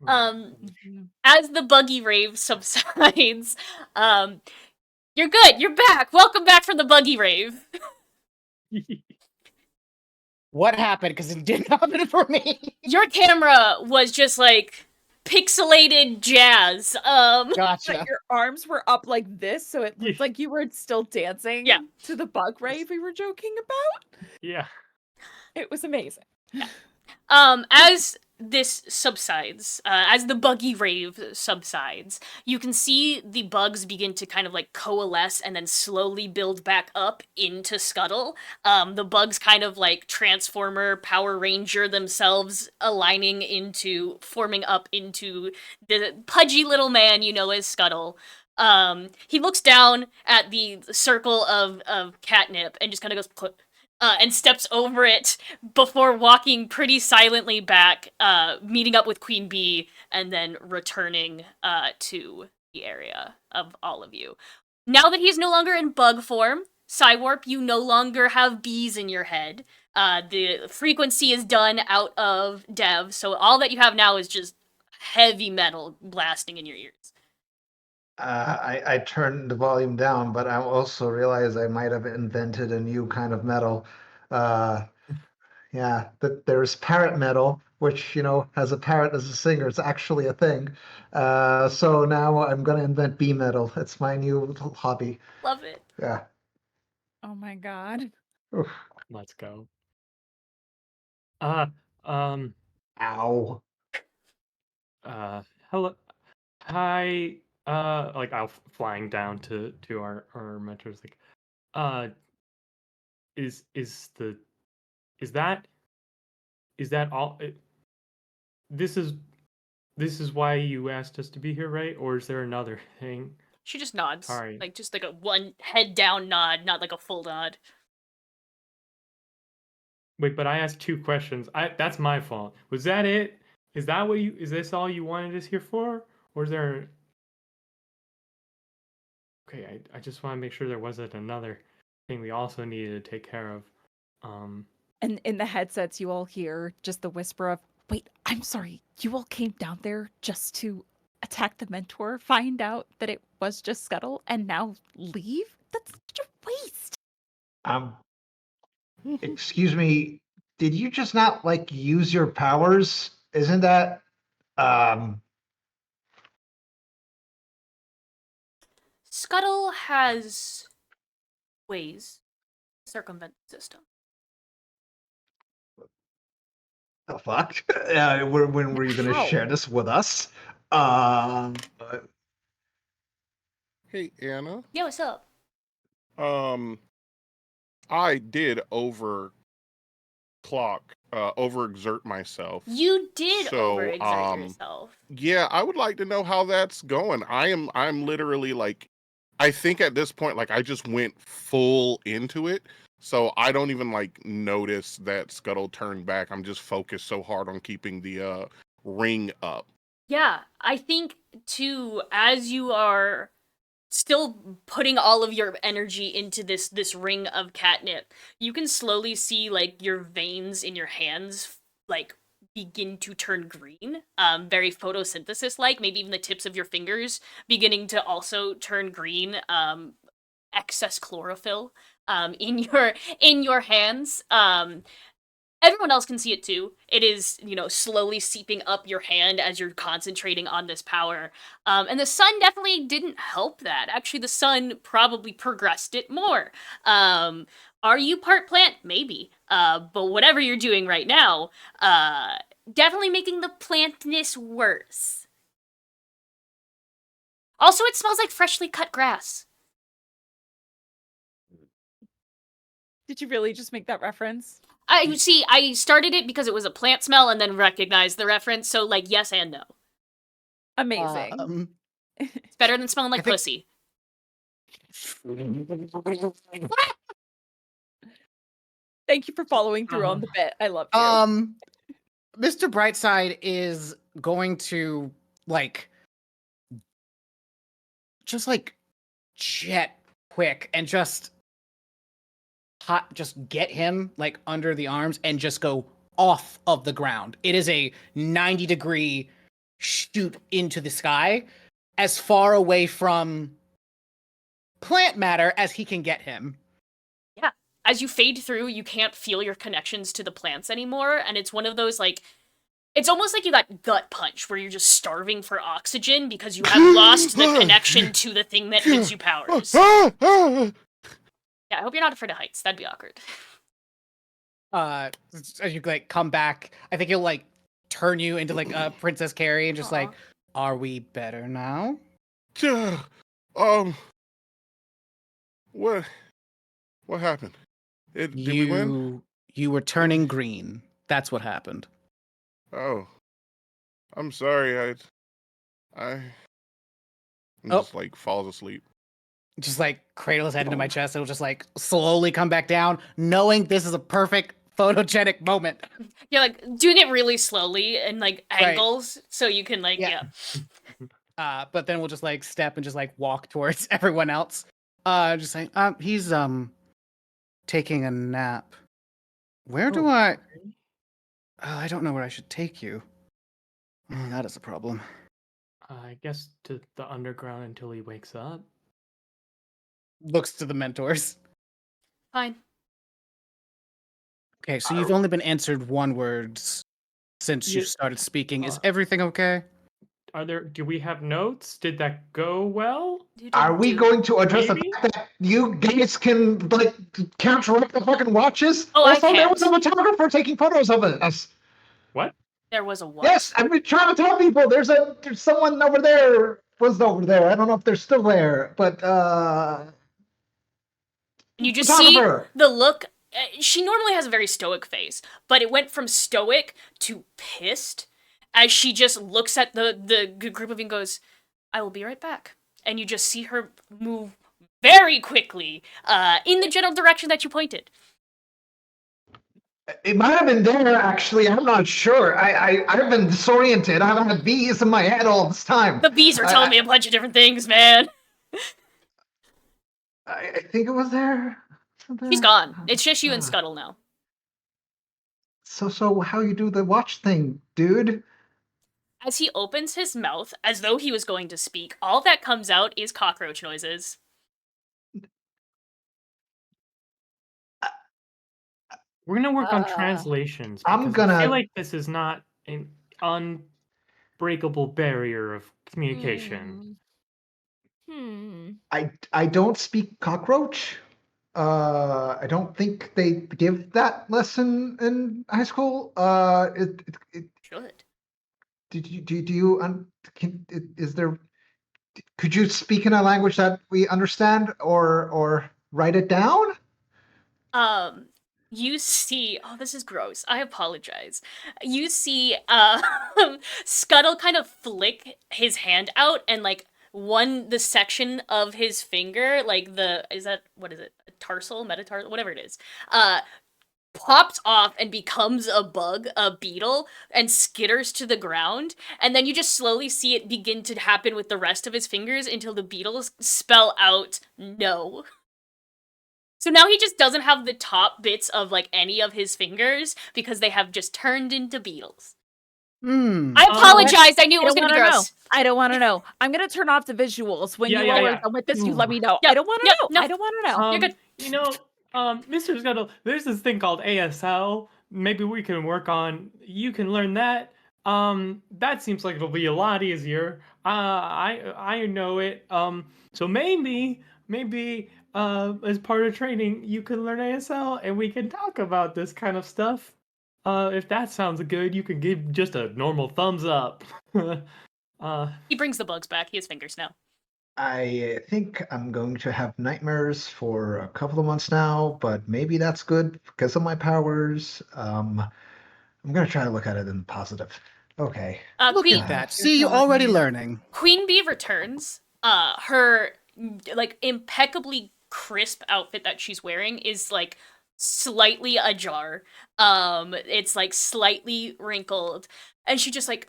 As the buggy rave subsides, you're good. You're back. Welcome back from the buggy rave. What happened? Because it didn't happen for me. Your camera was just pixelated jazz. Gotcha. But your arms were up like this, so it looked Yeah. like you were still dancing Yeah. to the bug rave we were joking about. Yeah. It was amazing. As this subsides, as the buggy rave subsides, you can see the bugs begin to kind of coalesce and then slowly build back up into Scuttle. The bugs kind of Transformer, Power Ranger themselves, forming up into the pudgy little man you know as Scuttle. He looks down at the circle of catnip and just kind of goes, "Clip," and steps over it before walking pretty silently back, meeting up with Queen Bee, and then returning to the area of all of you. Now that he's no longer in bug form, Cywarp, you no longer have bees in your head. The frequency is done out of Dev, so all that you have now is just heavy metal blasting in your ears. I turned the volume down, but I also realized I might have invented a new kind of metal. Yeah, that there's parrot metal, which, has a parrot as a singer. It's actually a thing. So now I'm going to invent bee metal. It's my new little hobby. Love it. Yeah. Oh my god. Oof. Let's go. Uh, um, Ow. hello, hi. Like flying down to our mentors. Like, uh, is the is that all? This is why you asked us to be here, right? Or is there another thing? She just nods. Sorry. Like, just like a one head down nod, not like a full nod. Wait, but I asked 2 questions. That's my fault. Was that it? Is this all you wanted us here for? Or is there Okay, I just want to make sure there wasn't another thing we also needed to take care of. And in the headsets, you all hear just the whisper of, wait, I'm sorry, you all came down there just to attack the mentor, find out that it was just Scuttle, and now leave? That's such a waste. Um, excuse me, did you just not use your powers? Isn't that um Scuttle has ways to circumvent the system. the fuck? When were you gonna How? share this with us? Um, Hey, Anna. Yeah, what's up? I did overexert myself. You did So, overexert yourself. Yeah, I would like to know how that's going. I'm literally I think at this point, I just went full into it. So I don't even notice that Scuttle turned back. I'm just focused so hard on keeping the ring up. Yeah, I think too, as you are still putting all of your energy into this ring of catnip, you can slowly see your veins in your hands begin to turn green, very photosynthesis maybe even the tips of your fingers beginning to also turn green, excess chlorophyll in your hands. Everyone else can see it too. It is, slowly seeping up your hand as you're concentrating on this power. And the sun definitely didn't help that. Actually, the sun probably progressed it more. Are you part plant? Maybe. But whatever you're doing right now, definitely making the plantness worse. Also, it smells like freshly cut grass. Did you really just make that reference? I started it because it was a plant smell and then recognized the reference, so yes and no. Amazing. It's better than smelling like I think- pussy. Thank you for following through on the bit. I love you. Mr. Brightside is going to just jet quick and just get him under the arms and just go off of the ground. It is a 90-degree shoot into the sky, as far away from plant matter as he can get him. Yeah. As you fade through, you can't feel your connections to the plants anymore, and it's one of those it's almost like you got gut punch, where you're just starving for oxygen because you have lost the connection to the thing that gives you powers. Yeah, I hope you're not afraid of heights. That'd be awkward. As you come back, I think he'll turn you into Princess Carrie and just Aw. are we better now? What happened? Did we win? You were turning green. That's what happened. Oh, I'm sorry. I Oh. just falls asleep. Just cradle his head into my chest. It'll just slowly come back down, knowing this is a perfect photogenic moment. Yeah, doing it really slowly and angles so you can Yeah. But then we'll just step and just walk towards everyone else. Just saying, he's taking a nap. Where do I don't know where I should take you. That is a problem. I guess to the underground until he wakes up. Looks to the mentors. Fine. Okay, so you've only been answered one word since you Yeah, started speaking. Is uh, everything okay? do we have notes? Did that go well? You Are didn't we do- going to address the Maybe? fact that you guys can like counteract the fucking watches? Oh, I Also, there was a can't. photographer taking photos of us. What? There was a what? Yes, I've been trying to tell people. There's someone over there. Was over there. I don't know if they're still there, but And you just see photographer. the look. She normally has a very stoic face, but it went from stoic to pissed as she just looks at the group of you and goes, "I will be right back." And you just see her move very quickly in the general direction that you pointed. It might have been there actually. I'm not sure. I've been disoriented. I've had bees in my head all this time. The bees are telling me a bunch of different things, man. I think it was there. She's gone. It's just you and Scuttle now. So how you do the watch thing, dude? As he opens his mouth as though he was going to speak, all that comes out is cockroach noises. We're gonna work on Uh, translations. I'm because I gonna- feel like this is not an unbreakable barrier of communication. I don't speak cockroach. I don't think they give that lesson in high school. Should. Do you is there? Could you speak in a language that we understand or write it down? You see, oh, this is gross. I apologize. You see, Scuttle kind of flick his hand out and like the section of his finger, like what is it? A tarsal, metatarsal, whatever it is, pops off and becomes a bug, a beetle, and skitters to the ground. And then you just slowly see it begin to happen with the rest of his fingers until the beetles spell out no. So now he just doesn't have the top bits of like any of his fingers because they have just turned into beetles. I apologized. I knew it was going to be gross. I don't want to know. I'm going to turn off the visuals. When Yeah, you yeah, all yeah. are done with this, you let me know. Yeah, I don't want to yeah, know. no. I don't want to know. You're good. You know, Mr. Scuttle, there's this thing called ASL. Maybe we can work on. You can learn that. That seems like it'll be a lot easier. I know it. So maybe as part of training, you can learn ASL, and we can talk about this kind of stuff. If that sounds good, you can give just a normal thumbs up. He brings the bugs back. He has fingers now. I think I'm going to have nightmares for a couple of months now, but maybe that's good because of my powers. I'm gonna try to look at it in positive. Okay. Look Queen at that. See, you're already learning. Queen Bee returns. Her like impeccably crisp outfit that she's wearing is like slightly ajar. It's like slightly wrinkled, and she just like,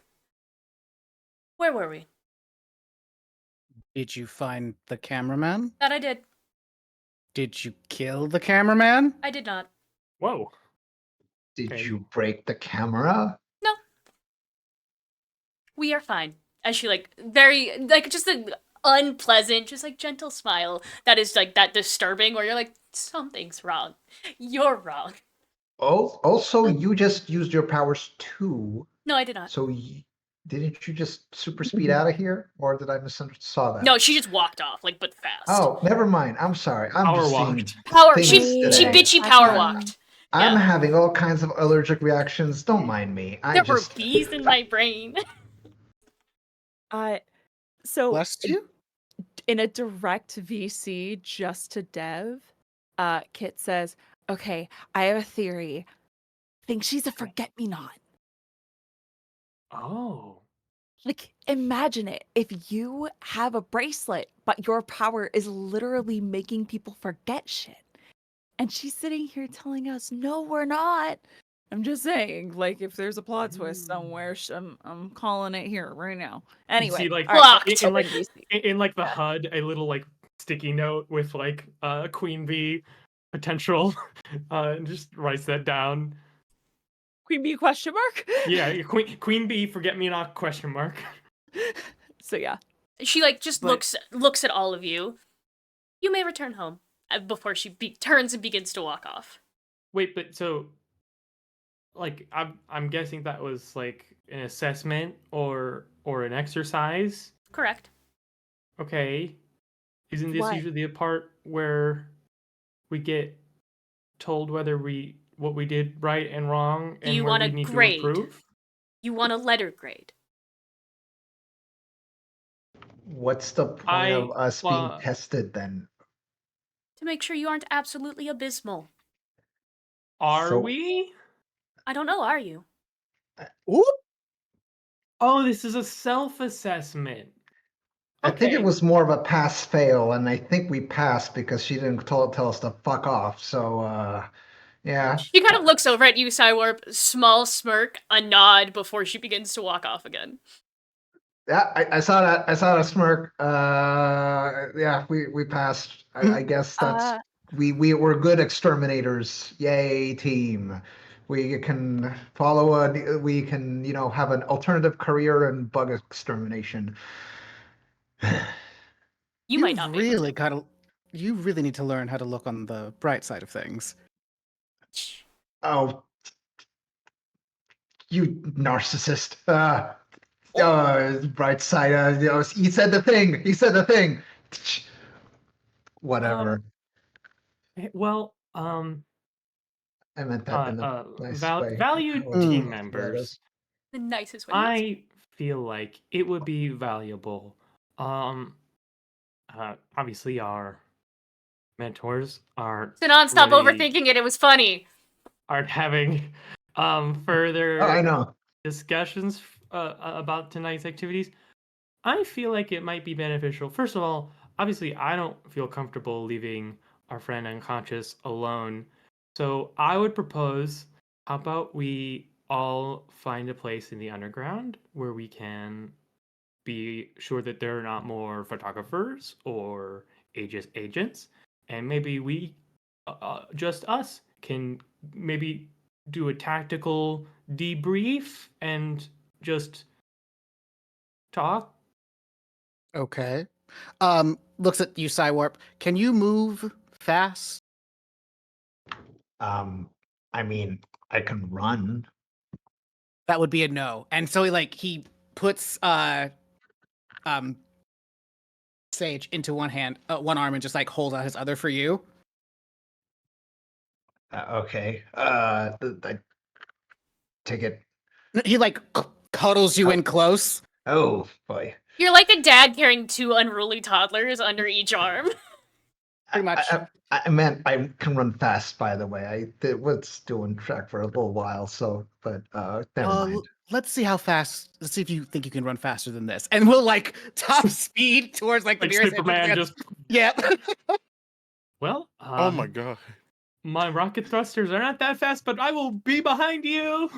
where were we? Did you find the cameraman? That I did. Did you kill the cameraman? I did not. Whoa. Did Okay. you break the camera? No. We are fine. As she like very like just an unpleasant, just like gentle smile that is like that disturbing where you're like, something's wrong. You're wrong. Oh, also, you just used your powers too. No, I did not. So didn't you just super speed out of here, or did I misunderstand that? No, she just walked off, like, but fast. Oh, never mind. I'm sorry. I'm Power just seeing walked. Power. things She today. bitchy power walked. I'm Yeah. having all kinds of allergic reactions. Don't mind me. There were bees in my brain. So Bless you. in a direct VC just to Dev, Kit says, "Okay, I have a theory. Think she's a forget-me-not. Oh. Like, imagine it. If you have a bracelet, but your power is literally making people forget shit. And she's sitting here telling us, no, we're not. I'm just saying, like, if there's a plot twist somewhere, I'm calling it here right now. Anyway, see, like, all right, blocked. open VC. in like the HUD, a little like sticky note with like Queen Bee potential, and just writes that down. Queen Bee question mark? Yeah, Queen Bee, forget me not question mark. So yeah. She like just But- looks at all of you. You may return home before she turns and begins to walk off. Wait, but so like I'm guessing that was like an assessment or an exercise. Correct. Okay. Isn't this What? usually the part where we get told whether what we did right and wrong Do and you where want we a need to grade? improve? You want a letter grade. What's the point of us being uh, tested then? To make sure you aren't absolutely abysmal. Are So- we? I don't know, are you? Oop. Oh, this is a self-assessment. I think it Okay. was more of a pass fail, and I think we passed because she didn't tell us to fuck off. So yeah. She kind of looks over at you, Cywarp, small smirk, a nod before she begins to walk off again. Yeah, I saw that. I saw that smirk. Yeah, we passed. I guess that's we were good exterminators. Yay, team. We can we can, have an alternative career in bug extermination. You might not be able really to. gotta. You really need to learn how to look on the bright side of things. Oh, you narcissist. Bright side. He said the thing. He said the thing. Whatever. Well, I meant that in a nice way. valued Oh, team Mm. members, The nicest way. possible. I feel like it would be valuable. Obviously our mentors aren't Sinan, stop really- overthinking it. It was funny. aren't having further Oh, I know. discussions about tonight's activities. I feel like it might be beneficial. First of all, obviously I don't feel comfortable leaving our friend unconscious alone. So I would propose, how about we all find a place in the underground where we can be sure that there are not more photographers or agents, and maybe we, just us, can maybe do a tactical debrief and just talk. Okay. Looks at you, Cywarp. Can you move fast? I mean, I can run. That would be a no. And so he puts Sage into one arm, and just holds out his other for you. Okay. I take it. He cuddles you in close. Oh boy. You're like a dad carrying two unruly toddlers under each arm. Pretty much. I meant I can run fast. By the way, I was doing track for a little while. So, but never mind. Let's see how fast. Let's see if you think you can run faster than this. And we'll top speed towards the Like nearest Superman entrance. just. Yeah. Well, Oh my god. my rocket thrusters are not that fast, but I will be behind you.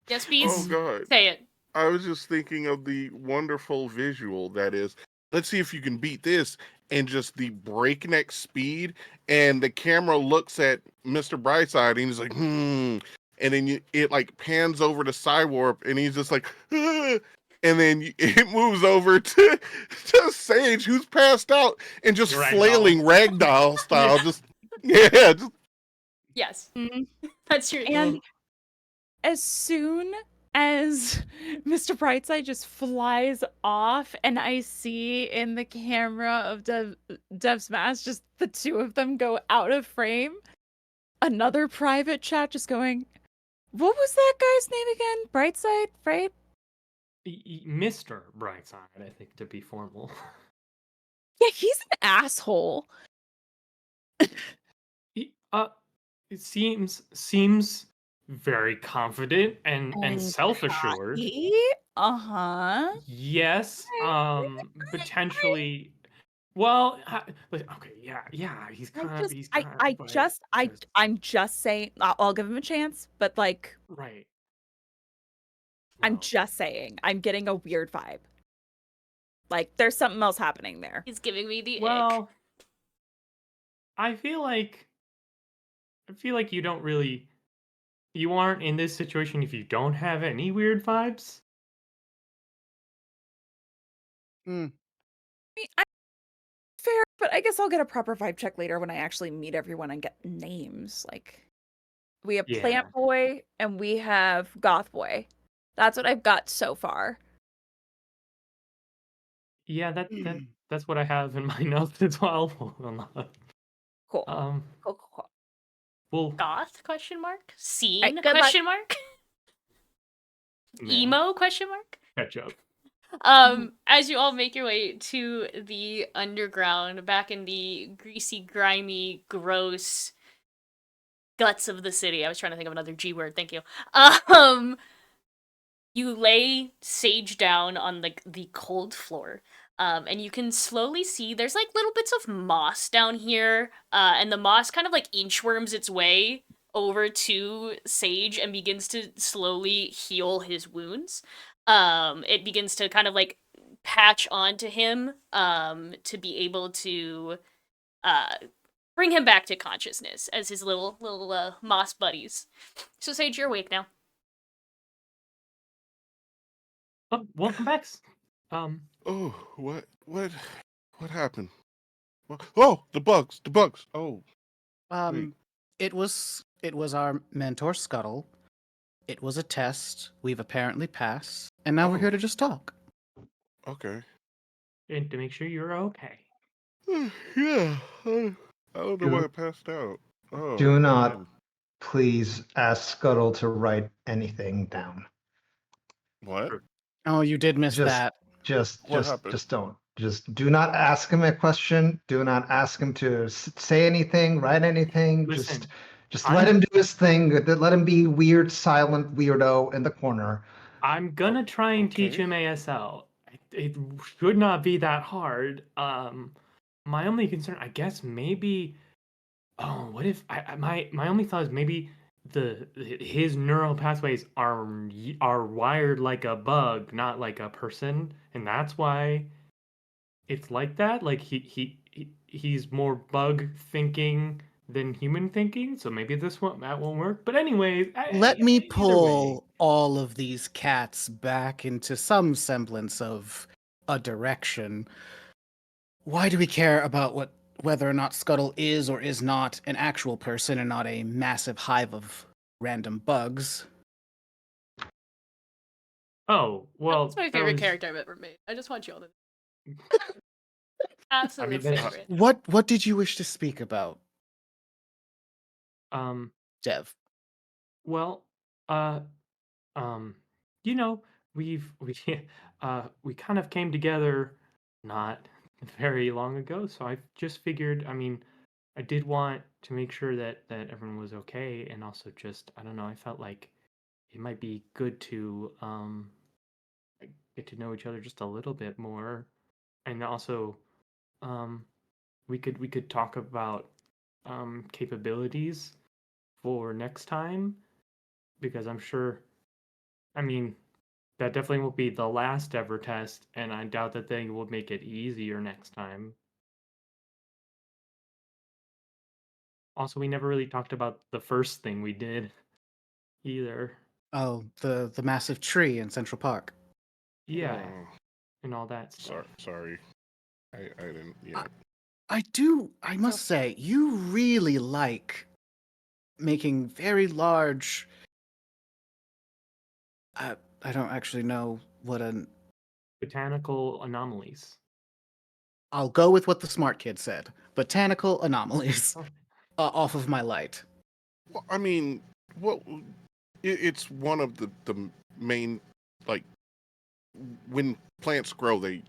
Yes, Oh please. god. Say it. I was just thinking of the wonderful visual that is. Let's see if you can beat this, and just the breakneck speed, and the camera looks at Mr. Brightside and he's like, and then it pans over to Cywarp and he's just like, and then it moves over to Sage, who's passed out and just Ragdoll. flailing ragdoll style. Just Yes. Mhm. That's your. And as soon as Mr. Brightside just flies off, and I see in the camera of Dev's mask just the two of them go out of frame, another private chat just going, what was that guy's name again? Brightside, right? Mr. Brightside, I think, to be formal. Yeah, he's an asshole. It seems very confident and self-assured. Uh-huh. Yes, potentially. Well, okay, yeah, he's kind of. I'm just saying, I'll give him a chance, but right. I'm Well, just saying, I'm getting a weird vibe. There's something else happening there. He's giving me the ick. well, I feel like you aren't in this situation if you don't have any weird vibes. Fair, but I guess I'll get a proper vibe check later when I actually meet everyone and get names. we have Yeah. Plant Boy, and we have Goth Boy. That's what I've got so far. Yeah, that's what I have in my notes as well. Cool. um, Cool, cool, cool. well, Goth? Question mark. Scene? good luck. Question mark. yeah, Emo? Question mark. catch up. As you all make your way to the underground, back in the greasy, grimy, gross guts of the city. I was trying to think of another G word. Thank you. You lay Sage down on the cold floor. And you can slowly see there's like little bits of moss down here. And the moss kind of like inchworms its way over to Sage and begins to slowly heal his wounds. It begins to kind of like patch onto him to be able to bring him back to consciousness as his little moss buddies. So Sage, you're awake now. Oh, welcome back. Oh, what happened? Oh, the bugs. Oh, Um, it was our mentor Scuttle. It was a test. We've apparently passed, and now we're Oh. here to just talk. okay. And to make sure you're okay. Yeah. I don't know why I passed out. Oh, Do not man. please ask Scuttle to write anything down. What? Oh, you did miss Just- that. What happened? Just don't. Just do not ask him a question. Do not ask him to say anything, write anything. Listen, Just let I'm- him do his thing. Let him be weird, silent weirdo in the corner. I'm gonna try and teach okay. him ASL. It should not be that hard. My only concern, I guess, maybe. Oh, what if my only thought is maybe his neural pathways are wired like a bug, not like a person, and that's why it's like that. Like he's more bug thinking than human thinking. So maybe that won't work. But anyway, Let me either way. pull all of these cats back into some semblance of a direction. Why do we care about whether or not Scuttle is or is not an actual person and not a massive hive of random bugs? Oh well, That's my that favorite was- character I've ever made. I just want you all to absolute that's- favorite. What did you wish to speak about, Dev? Well, you know, we we kind of came together not very long ago, so I just figured, I mean, I did want to make sure that everyone was okay, and also just, I don't know, I felt like it might be good to get to know each other just a little bit more, and also we could talk about capabilities for next time, because I'm sure, I mean, that definitely won't be the last ever test, and I doubt that they will make it easier next time. Also, we never really talked about the first thing we did either. Oh, the massive tree in Central Park. Yeah, Oh, and all that stuff. sorry. I didn't. Yeah. I must say, you really like making very large. I don't actually know what an. Botanical anomalies. I'll go with what the smart kid said. Botanical anomalies Oh. off of my light. Well, I mean, well, it's one of the main, like, when plants grow, they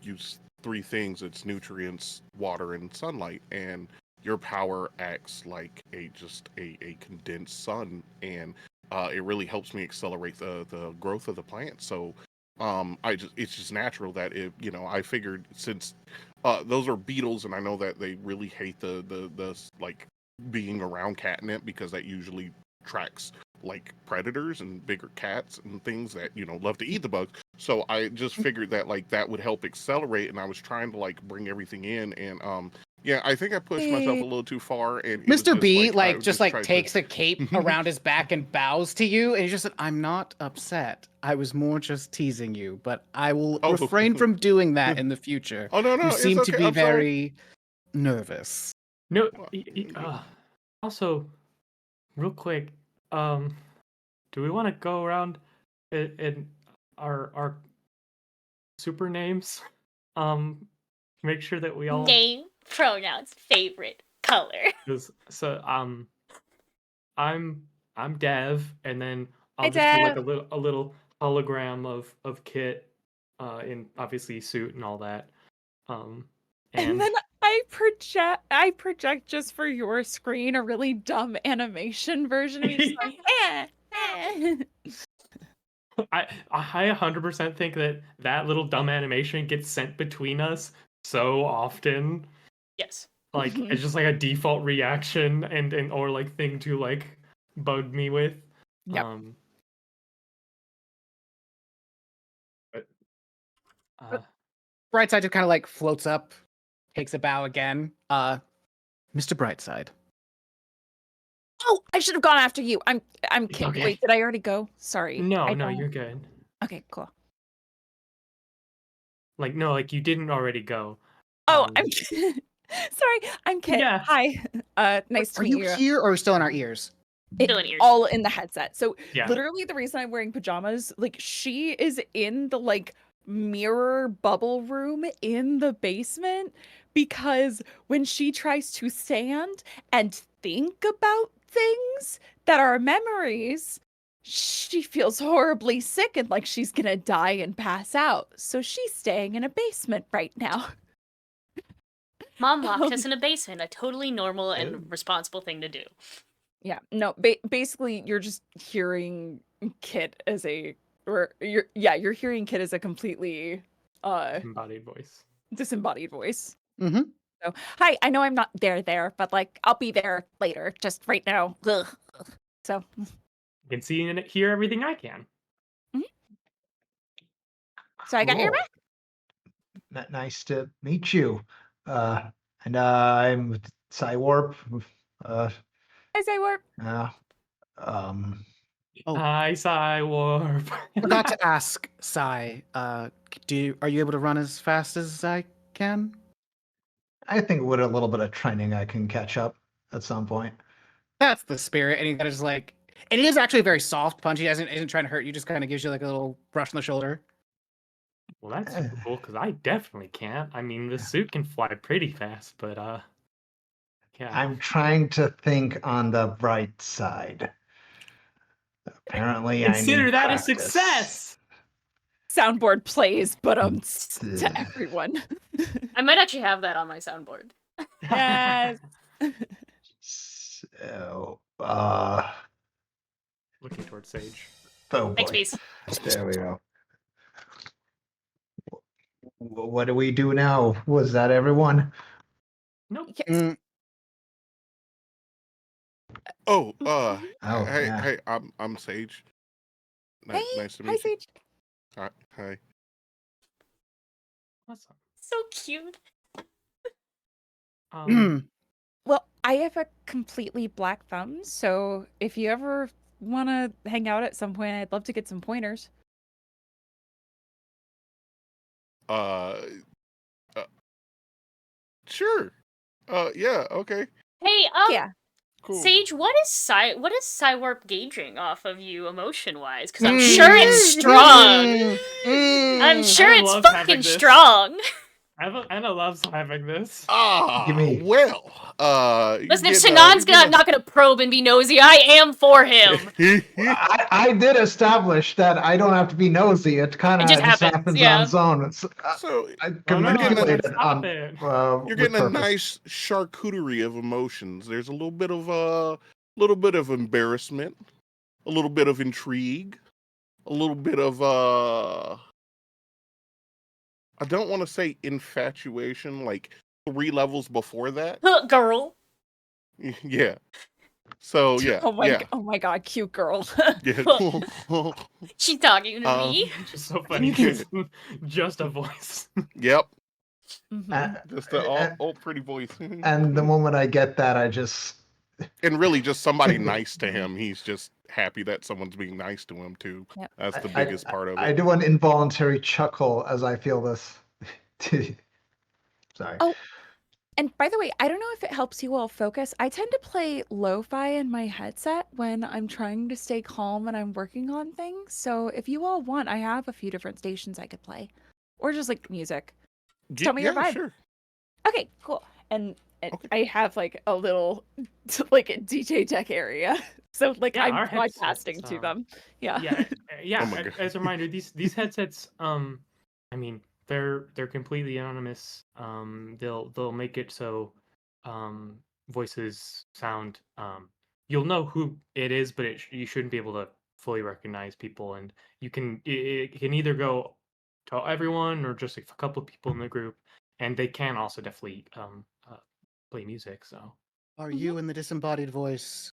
use three things: it's nutrients, water, and sunlight. And your power acts like a condensed sun, and it really helps me accelerate the growth of the plant. So it's just natural that I figured, since those are beetles, and I know that they really hate the like being around catnip, because that usually attracts like predators and bigger cats and things that love to eat the bugs. So I just figured that like that would help accelerate, and I was trying to like bring everything in, and yeah, I think I pushed myself a little too far. And it was Mr. B I just tried to- takes a cape around his back and bows to you, and he just said, "I'm not upset. I was more just teasing you, but I will Oh. refrain from doing that in the future. Oh no, You it's seem to okay. be I'm sorry. very nervous." No. Well, Also, real quick, do we want to go around in our super names? Make sure that we all Name, pronouns, favorite, color. so I'm Dev, and then Hi, I'll just do like Dev. a little hologram of Kit, in obviously suit and all that. And And then I project just for your screen a really dumb animation version of me just like, I 100% think that little dumb animation gets sent between us so often. Yes. Like Mhm. it's just like a default reaction and or like thing to like bug me with. Yep. But Brightside just kind of like floats up, takes a bow again. Mr. Brightside. Oh, I should have gone after you. I'm kidding. Okay. Wait, did I already go? Sorry. no, I no, don't- you're good. Okay, cool. Like no, like you didn't already go. Oh, I'm sorry. I'm Kit. Yeah. Hi. Nice to Are meet you here or still in our ears? Still in ears. All in the headset. So Yeah. literally the reason I'm wearing pajamas, like she is in the like mirror bubble room in the basement because when she tries to stand and think about things that are memories, she feels horribly sick and like she's gonna die and pass out. So she's staying in a basement right now. Mom locked us in a basement, a totally normal Oh. and responsible thing to do. Yeah, no, basically you're just hearing Kit as a you're hearing Kit as a completely Embodied voice. disembodied voice. Mm-hmm. So, hi, I know I'm not there, but like I'll be there later. Just right now. Ugh. So, You can see and hear everything I can. I got your Cool. back. Nice to meet you. And I'm Cywarp. As I warp. Um, Oh. Hi, Cywarp. Forgot to ask, Sai. Are you able to run as fast as I can? I think with a little bit of training, I can catch up at some point. That's the spirit. And he kind of just like, and he is actually a very soft punch. He isn't trying to hurt you. Just kind of gives you like a little brush on the shoulder. Well, that's super cool because I definitely can't. I mean, the suit can fly pretty fast, but yeah. I'm trying to think on the bright side. Apparently, Consider I need that a practice. success. Soundboard plays, but to everyone. I might actually have that on my soundboard. Yes. So, Looking towards Sage. oh Thanks, boy. Peace. There we go. What do we do now? Was that everyone? Nope. Yes. Mm, Oh, Oh, hey, yeah. hey, I'm Sage. Hey, Nice to hi, meet you. Sage. Hi. Awesome. So cute. Well, I have a completely black thumb, so if you ever want to hang out at some point, I'd love to get some pointers. Sure. Yeah, okay. Hey, Yeah. Cool. Sage, what is Cywarp gauging off of you emotion wise? Because I'm Mm. sure it's strong. I'm sure I it's love having fucking this. strong. Anna loves having this. Gimme. Well, Listen, if Shanon's not gonna probe and be nosy, I am for him. I did establish that I don't have to be nosy. It kind of It just just happens, happens yeah. on its own. It's, So I Oh, can no, manipulate it stop on. it. you're with getting a purpose. nice charcuterie of emotions. There's a little bit of embarrassment, a little bit of intrigue, a little bit of I don't want to say infatuation, like 3 levels before that. Girl. Yeah. So yeah. Oh my god, cute girl. Yeah. She's talking to me. Just so funny. 'cause just a voice. Yep. Mhm. Just an old pretty voice. And the moment I get that, I just And really just somebody nice to him. He's just happy that someone's being nice to him too. Yep. That's the biggest part of I it. do an involuntary chuckle as I feel this. Sorry. Oh. And by the way, I don't know if it helps you all focus. I tend to play lo-fi in my headset when I'm trying to stay calm and I'm working on things. So if you all want, I have a few different stations I could play. Or just like music. Just tell me your vibe. Sure. Okay, cool. And Okay. I have like a little like a DJ tech area. So like Yeah, I'm our broadcasting headsets, to them. Yeah. Yeah. Oh my God. As a reminder, these headsets, I mean, they're completely anonymous. They'll make it so, voices sound, you'll know who it is, but you shouldn't be able to fully recognize people, and it can either go to everyone or just like a couple of people in the group, and they can also definitely play music. So Are Mhm. you and the disembodied voice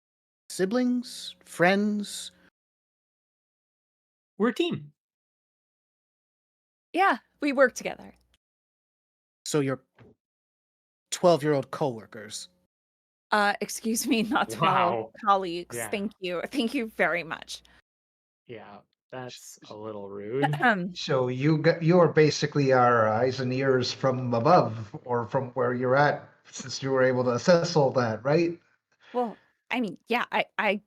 siblings, friends? we're a team. Yeah, we work together. So you're 12-year-old coworkers. Excuse me, not 12 Wow. colleagues. Yeah. Thank you. Thank you very much. Yeah, that's a little rude. So you are basically our eyes and ears from above, or from where you're at, since you were able to assess all that, right? Well, I mean, yeah, I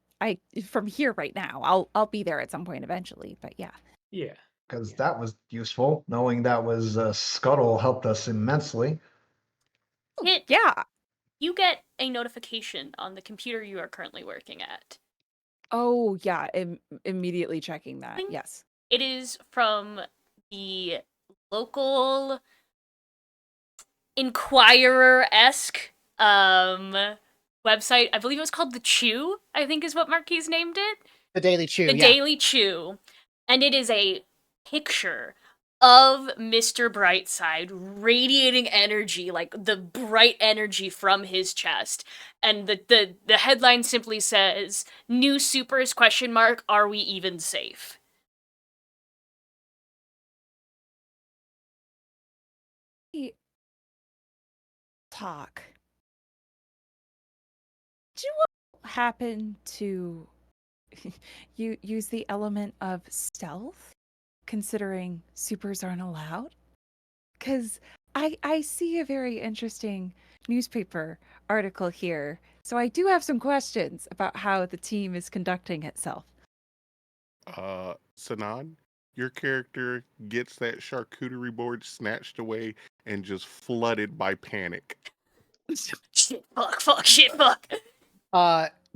from here right now. I'll be there at some point eventually, but yeah. Yeah. Because Yeah. that was useful. Knowing that was Scuttle helped us immensely. Kit, Yeah. you get a notification on the computer you are currently working at. Oh, yeah, immediately checking that. Ding. Yes. It is from the local Inquirer-esque website. I believe it was called The Chew, I think is what Marquise named it. The Daily Chew, The yeah. Daily Chew. And it is a picture of Mr. Brightside radiating energy, like the bright energy from his chest. And the headline simply says, "New supers ? Are we even safe?" Talk. Do you happen to you use the element of stealth, considering supers aren't allowed? Because I see a very interesting newspaper article here, so I do have some questions about how the team is conducting itself. Sanan, your character gets that charcuterie board snatched away and just flooded by panic. Shit, fuck, shit, fuck.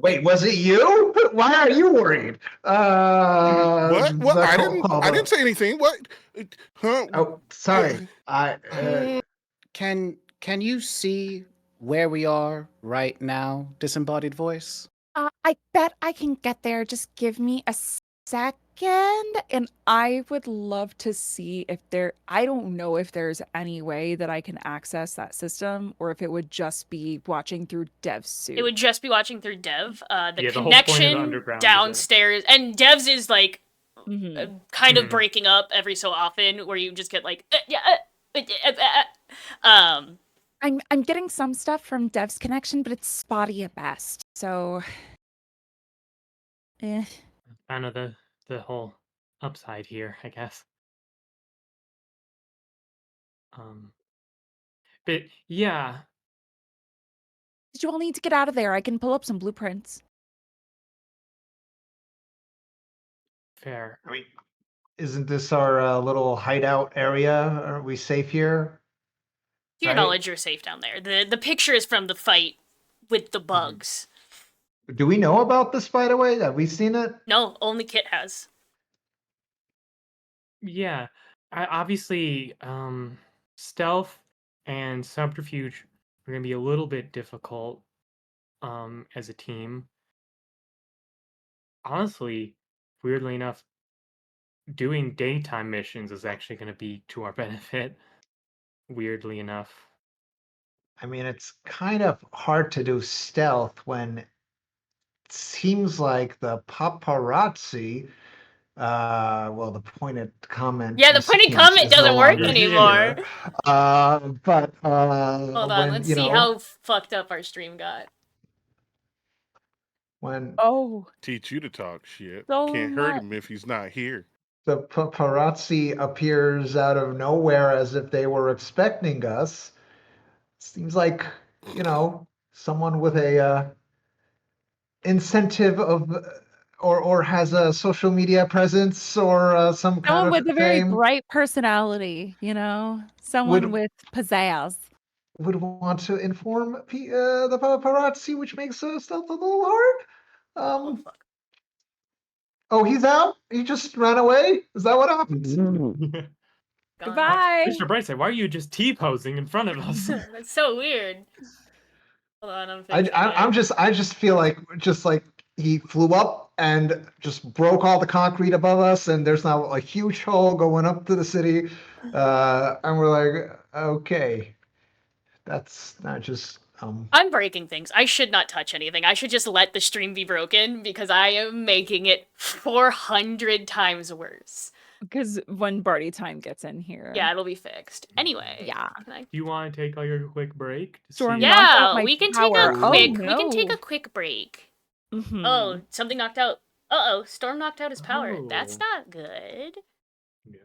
Wait, was it you? Why are you worried? What? What? I hold didn't on. say anything. What? Huh? Oh, sorry. I Can you see where we are right now, disembodied voice? I bet I can get there. Just give me a second. And I would love to see if I don't know if there's any way that I can access that system or if it would just be watching through Dev's suit. It would just be watching through Dev. The Yeah, the whole point of the connection underground is that- downstairs, and Dev's is like Mhm. kind of Mhm. breaking up every so often, where you just get like, um. I'm getting some stuff from Dev's connection, but it's spotty at best. So Kind of the whole upside here, I guess. But yeah, did you all need to get out of there? I can pull up some blueprints. fair. mean, isn't this our little hideout area? Are we safe here? To your Right. knowledge, you're safe down there. The picture is from the fight with the bugs. Do we know about this, by the way? Have we seen it? No, only Kit has. Yeah, obviously, stealth and subterfuge are going to be a little bit difficult, as a team. Honestly, weirdly enough, doing daytime missions is actually going to be to our benefit. Weirdly enough. I mean, it's kind of hard to do stealth when it seems like the paparazzi, well, the pointed comment. Yeah, the pointed recipients comment is no doesn't work longer anymore. here. But Hold on, when, let's you see know, how fucked up our stream got. when Oh, Teach you to talk shit. So Can't hurt much. him if he's not here. the paparazzi appears out of nowhere as if they were expecting us, Seems like, someone with a incentive of, or has a social media presence or some kind Someone of with a very fame bright personality, someone would with pizzazz. would want to inform the paparazzi, which makes stealth a little hard. Oh, Um, fuck. oh, he's out? He just ran away? Is that what happened? Gone. Goodbye. Mr. Brightside, why are you just T-posing in front of us? That's so weird. Hold on, I'm I, fixing I, it. I just feel like he flew up and just broke all the concrete above us, and there's now a huge hole going up to the city, and we're like, okay, that's not just I'm breaking things. I should not touch anything. I should just let the stream be broken because I am making it 400 times worse. Because when Barty time gets in here. Yeah, it'll be fixed. Anyway. Yeah. Can I... Do you want to take like a quick break? To Storm see- knocked out Yeah, my we can power. take a Oh, quick. We can take no. a quick break. Mhm. Oh, something knocked out. Uh-oh, Storm knocked out his power. That's Oh. not good. No.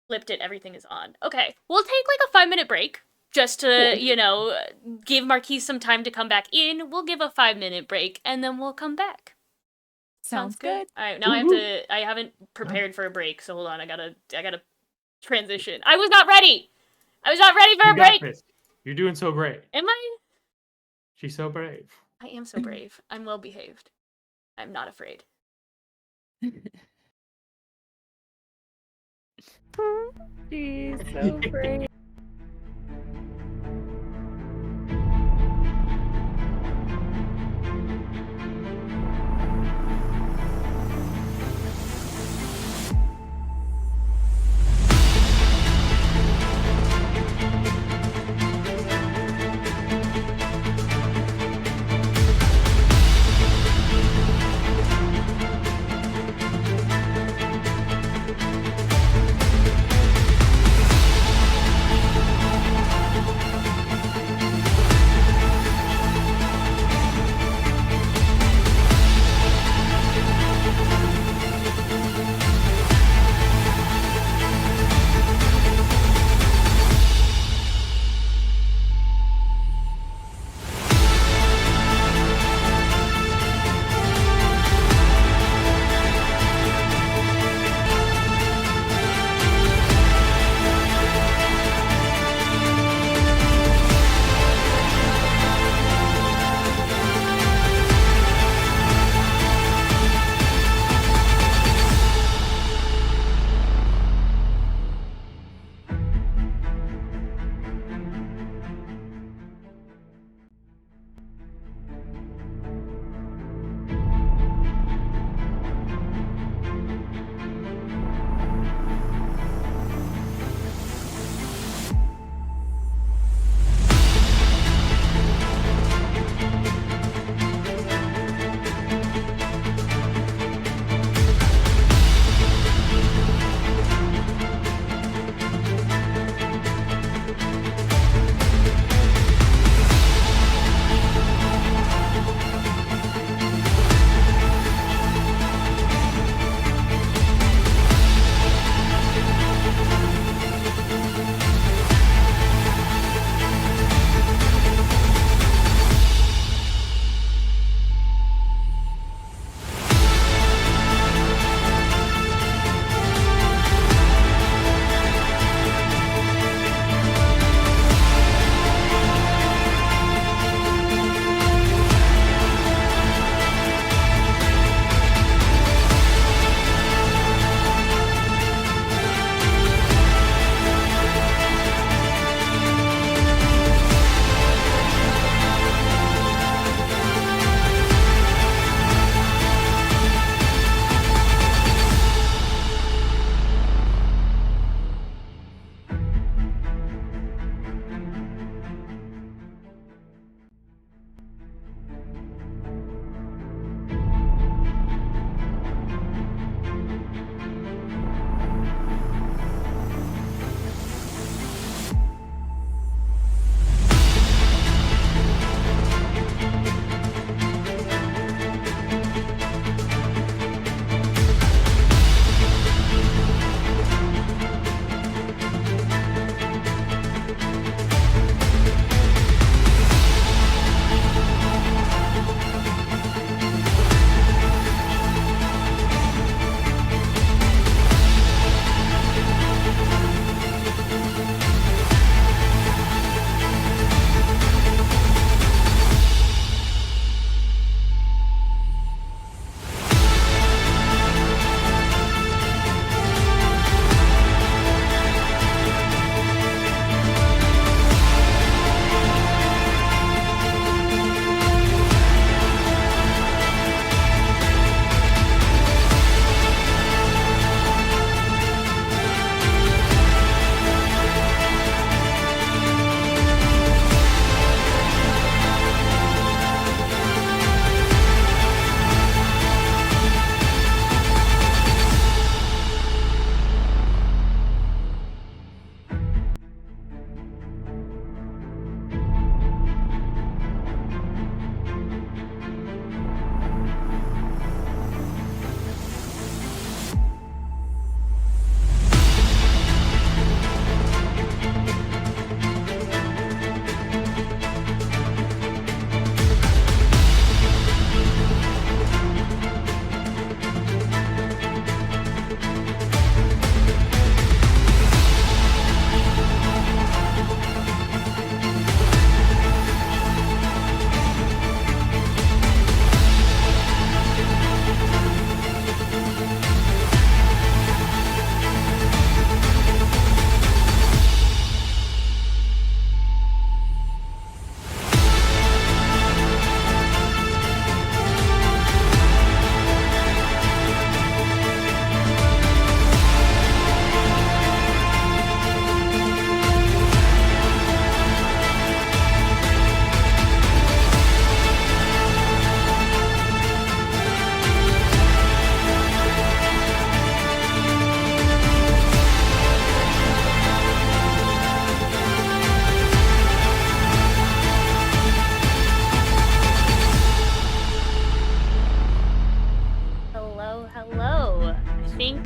Flipped it. Everything is on. Okay, we'll take like a 5-minute break just to, give Marquise some time to come back in. We'll give a 5-minute break and then we'll come back. Sounds good. All right, now I haven't prepared for a break, so hold on. I gotta transition. I was not ready. I was not ready for You a got break. this. You're doing so great. Am I? She's so brave. I am so brave. I'm well behaved. I'm not afraid. She's so brave.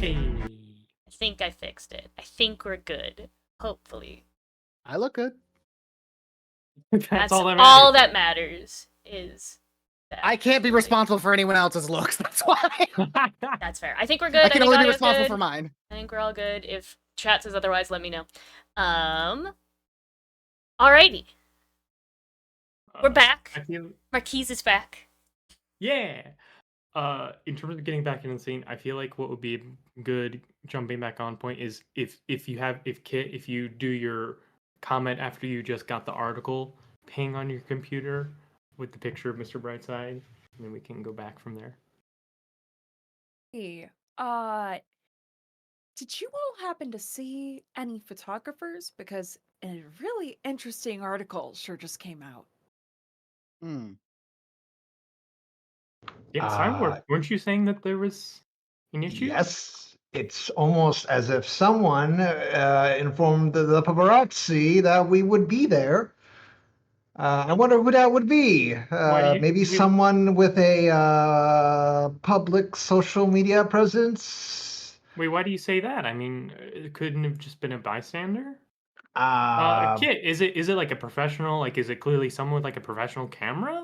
Hey. I think I fixed it. I think we're good. Hopefully. I look good. That's all that all matters. that matters is that. I can't be responsible for anyone else's looks. That's why. That's fair. I think we're good. I can think only be audio's responsible good. for mine. I think we're all good. If chat says otherwise, let me know. Alrighty. We're back. I feel Marquise is back. yeah. In terms of getting back in the scene, I feel like what would be good jumping back on point is if you do your comment after you just got the article, ping on your computer with the picture of Mr. Brightside, and then we can go back from there. Hey, did you all happen to see any photographers? Because a really interesting article sure just came out. Hmm. Yeah, Cyborg, weren't you saying that there was an issue? Yes, it's almost as if someone informed the paparazzi that we would be there. I wonder who that would be. Maybe someone with a public social media presence. Wait, why do you say that? I mean, it couldn't have just been a bystander? Kit, is it like a professional? Like, is it clearly someone with like a professional camera?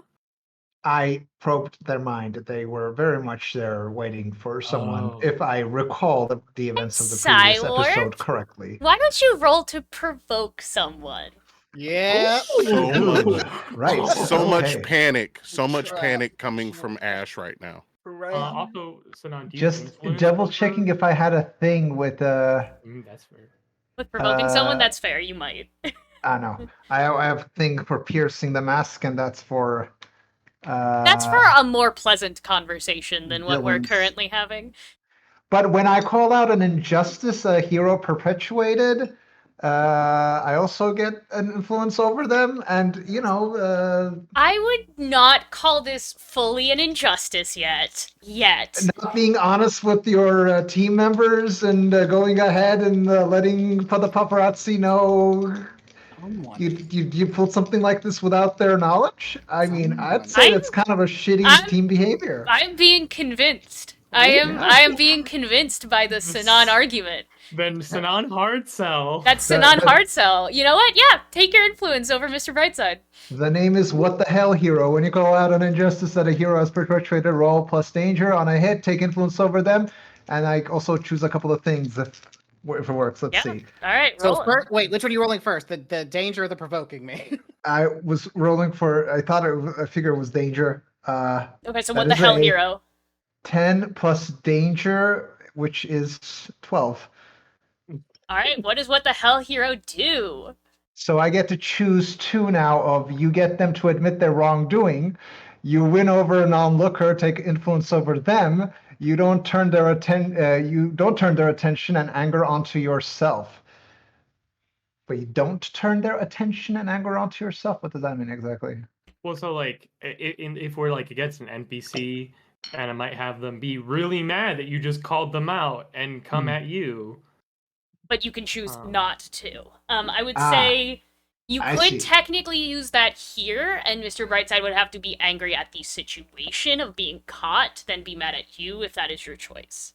I probed their mind. They were very much there waiting for someone, Oh. if I recall the events of the previous Cyborg? episode correctly. Why don't you roll to provoke someone? Yeah. So much, Right. so much Okay. panic. So much Trap. panic coming from Ash right now. Also, Sinan, do you Just influence double over- checking if I had a thing with That's fair. With provoking someone, Uh, that's fair. You might. I know. I have a thing for piercing the mask, and that's for That's for a more pleasant conversation than what we're villains. currently having. But when I call out an injustice a hero perpetuated, I also get an influence over them, and I would not call this fully an injustice yet. not being honest with your team members and going ahead and letting the paparazzi know you pulled something like this without their knowledge. I mean, I'd say that's kind of a shitty team behavior. I'm being convinced. I am being convinced by the Sinan argument. Then Sinan hard sell. That's Sinan hard sell. You know what? Yeah, take your influence over Mr. Brightside. The name is What the Hell Hero. When you call out an injustice that a hero has perpetrated, roll plus danger on a hit, take influence over them, and I also choose a couple of things if it works. Let's see. All right, So roll. first, wait, which one are you rolling first? The danger or the provoking me? I was rolling for. I figured it was danger. Okay, so that what the is hell, a- hero? 10 plus danger, which is 12. All right, what does what the hell, hero do? So I get to choose two now of you get them to admit their wrongdoing. You win over an onlooker, take influence over them. You don't turn their attention and anger onto yourself. But you don't turn their attention and anger onto yourself? What does that mean exactly? Well, so like, if we're like against an NPC, and I might have them be really mad that you just called them out and come at you. But you can choose not to. I would Ah, say you I could see. technically use that here, and Mr. Brightside would have to be angry at the situation of being caught, then be mad at you if that is your choice.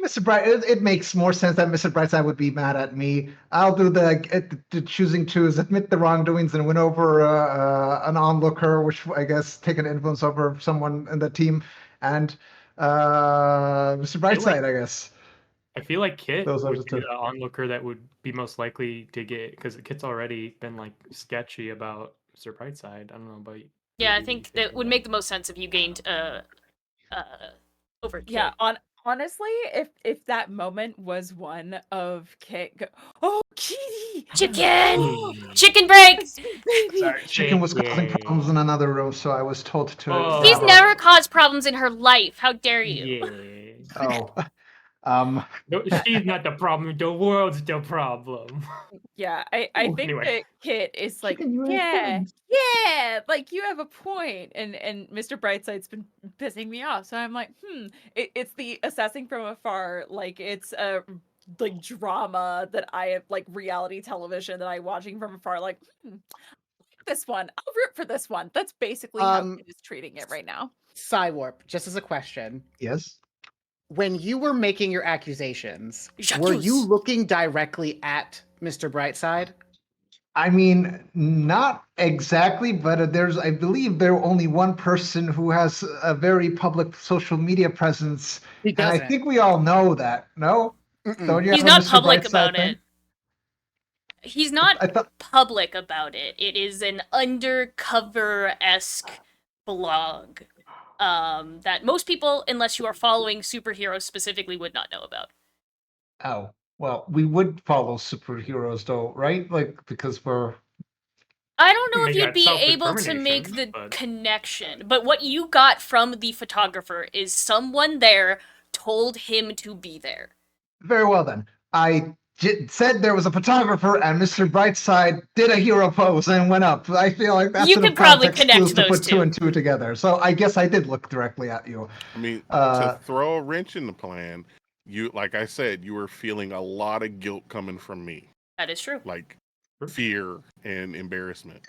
Mr. Bright, it makes more sense that Mr. Brightside would be mad at me. I'll do the choosing to is admit the wrongdoings and win over an onlooker, which I guess take an influence over someone in the team, and Mr. Brightside, I guess. I feel like Kit Those are would the be two. the onlooker that would be most likely to get, because Kit's already been like sketchy about Mr. Brightside. I don't know about you. Yeah, I think that would make the most sense if you gained over Kit. Yeah, honestly, if that moment was one of Kit oh, Kitty! Chicken! Chicken break! Baby! Sorry, chicken was causing problems in another room, so I was told to. Oh. She's grab never caused problems in her life. How dare you? Yeah. Oh. No, she's not the problem. The world's the problem. Yeah, I Ooh, think anyway. that Kit is like, Chicken, you have yeah, friends." yeah, like you have a point, and Mr. Brightside's been pissing me off, so I'm like, it's the assessing from afar, like it's a like drama that I have, like reality television that I'm watching from afar, like this one, I'll root for this one. That's basically how Kit is treating it right now. Cywarp, just as a question. Yes. when you were making your accusations, were you J'accuse. looking directly at Mr. Brightside? I mean, not exactly, but I believe there only one person who has a very public social media presence, He and I doesn't. think we all know that. No, Mm-mm. don't you He's have a not Mr. public Brightside about thing? it. He's not I thought. public about it. It is an undercover-esque blog that most people, unless you are following superheroes specifically, would not know about. Oh, well, we would follow superheroes, though, right? Like because we're. I don't know if Make you'd that be able to make self-determination, the but- connection, but what you got from the photographer is someone there told him to be there. Very well then. I said there was a photographer, and Mr. Brightside did a hero pose and went up. I feel like that's You enough could probably context connect clues to those put two two. and two together. So I guess I did look directly at you. I mean, Uh, to throw a wrench in the plan, you like I said, you were feeling a lot of guilt coming from me, That is true. like fear and embarrassment.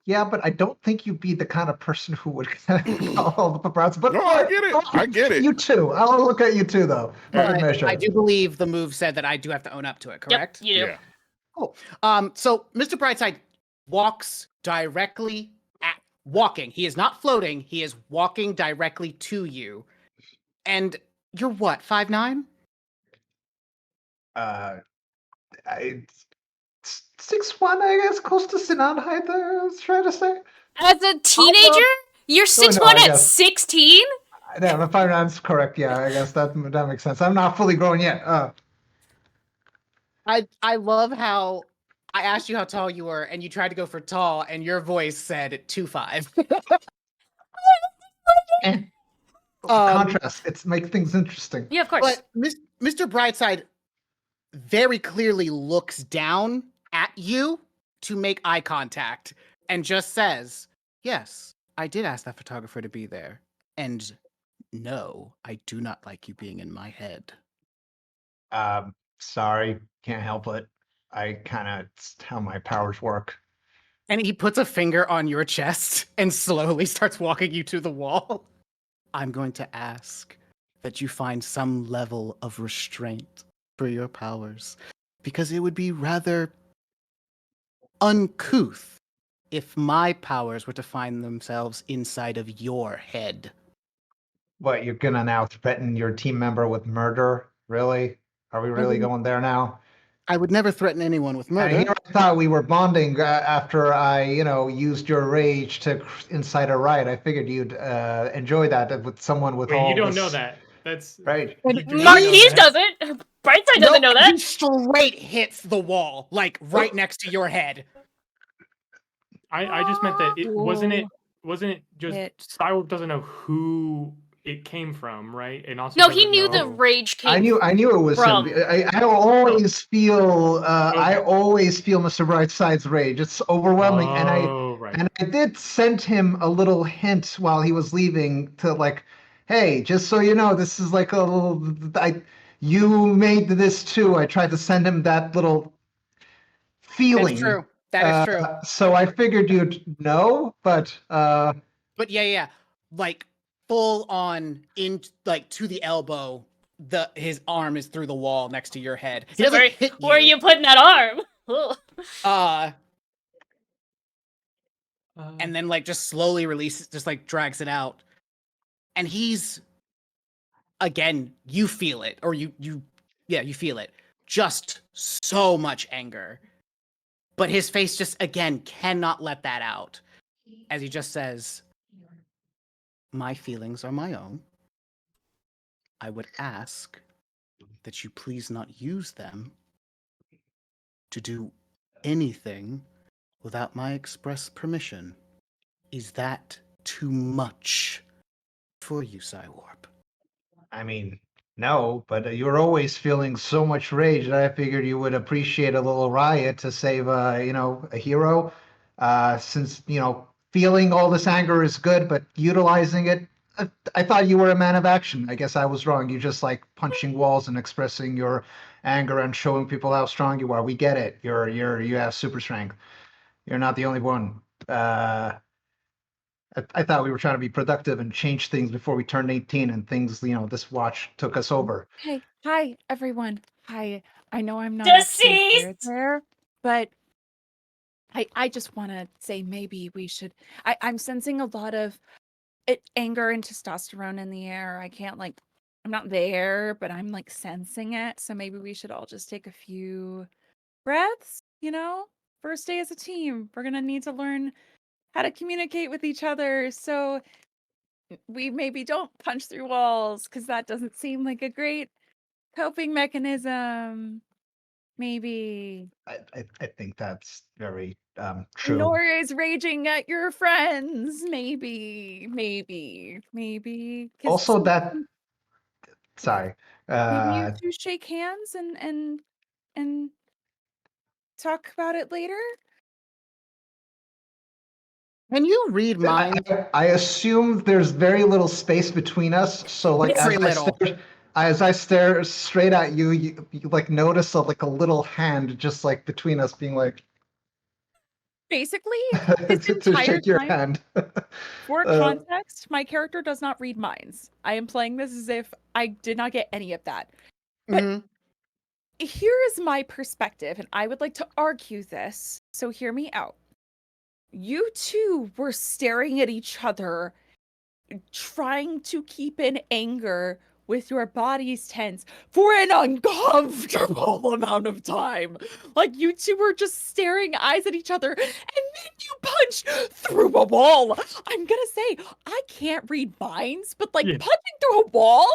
Yeah, but I don't think you'd be the kind of person who would call all the paparazzi. But No, I get it. I get it. You too. I'll look at you too, though. Yeah. Measure. I do believe the move said that I do have to own up to it, correct? Yep, you do. Yeah. Cool. So Mr. Brightside walks directly at walking. He is not floating. He is walking directly to you. And you're what, 5'9"? I 6'1", I guess, close to Sinan height. I was trying to say. As a teenager, you're 6'1" I at guess. 16? Yeah, the 5'9" correct. Yeah, I guess that makes sense. I'm not fully grown yet. I love how I asked you how tall you were, and you tried to go for tall, and your voice said 2'5". Contrast. It's make things interesting. Yeah, of course. But Mr. Brightside very clearly looks down at you to make eye contact and just says, "Yes, I did ask that photographer to be there. And no, I do not like you being in my head." Sorry, can't help it. It's how my powers work. And he puts a finger on your chest and slowly starts walking you to the wall. "I'm going to ask that you find some level of restraint for your powers, because it would be rather uncouth if my powers were to find themselves inside of your head." What, you're gonna now threaten your team member with murder? Really? Are we really going there now? I would never threaten anyone with And murder. here I thought we were bonding after I, used your rage to incite a riot. I figured you'd enjoy that with someone with Wait, all you don't this- know that. That's Right. you do not know Marquise that. doesn't. Brightside doesn't know that. He straight hits the wall, like right next to your head. I just meant that it wasn't just It- Cywarp doesn't know who it came from, right? And also No, he doesn't knew the know- rage came. I knew it was from- him. I always feel I Okay. always feel Mr. Brightside's rage. It's overwhelming, and right. I did send him a little hint while he was leaving to like, hey, just so you know, this is like a little. You made this too. I tried to send him that little feeling. That's true. That is true. So I figured you'd know, but But yeah, like full on in like to the elbow. His arm is through the wall next to your head. He So doesn't hit you. Where are you putting that arm? Ugh. And then like just slowly releases, just like drags it out. And he's again, you feel it, or you feel it. Just so much anger. But his face just again cannot let that out. As he just says, "My feelings are my own. I would ask that you please not use them to do anything without my express permission. Is that too much for you, Cywarp?" I mean, no, but you're always feeling so much rage that I figured you would appreciate a little riot to save, a hero. Since, feeling all this anger is good, but utilizing it, I thought you were a man of action. I guess I was wrong. You just like punching walls and expressing your anger and showing people how strong you are. We get it. You have super strength. You're not the only one. I thought we were trying to be productive and change things before we turned 18, and things, this watch took us over. Hey, hi everyone. Hi. I know I'm not actually Deceased! there, but I just want to say maybe we should. I'm sensing a lot of anger and testosterone in the air. I can't I'm not there, but I'm sensing it. So maybe we should all just take a few breaths. First day as a team, we're gonna need to learn how to communicate with each other. So we maybe don't punch through walls because that doesn't seem like a great coping mechanism. Maybe. I think that's very true. Nor is raging at your friends. Maybe. 'Cause Also, sorry. maybe you two shake hands and talk about it later. Can you read minds? I assume there's very little space between us, so Very little. As I stare straight at you, you notice a little hand just between us, being Basically, to shake your time- hand. for context, my character does not read minds. I am playing this as if I did not get any of that. But Mhm. here is my perspective, and I would like to argue this, so hear me out. You two were staring at each other, trying to keep in anger with your bodies tense for an uncomfortable amount of time. You two were just staring eyes at each other, and then you punch through a wall. I'm gonna say, I can't read minds, but Yeah. punching through a wall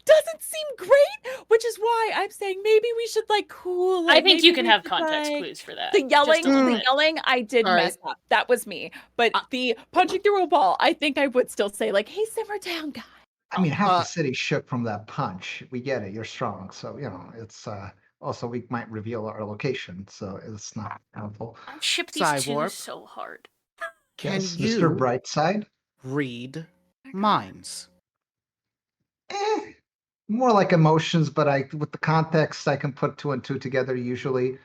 doesn't seem great, which is why I'm saying maybe we should cool. I think maybe you can we have should, context clues for that. The just yelling, a little the bit. yelling, I did All right. mess up. That was me. But the punching through a wall, I think I would still say hey, simmer down, guys. I mean, half Uh, the city shook from that punch. We get it. You're strong, so it's also we might reveal our location, so it's not helpful. I ship these two Cyborg. so hard. Can Yes, you Mr. Brightside? read minds? More like emotions, but with the context, I can put two and two together usually.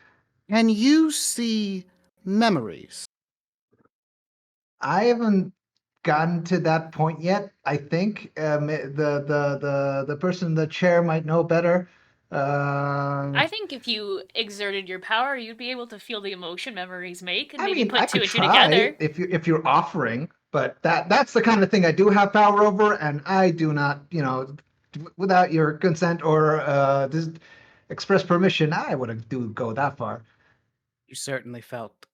Can you see memories? I haven't gotten to that point yet. I think the person in the chair might know better. I think if you exerted your power, you'd be able to feel the emotion memories make and maybe I put two could and two try together. if you're offering, but that's the kind of thing I do have power over, and I do not, without your consent or express permission, I wouldn't go that far. You certainly felt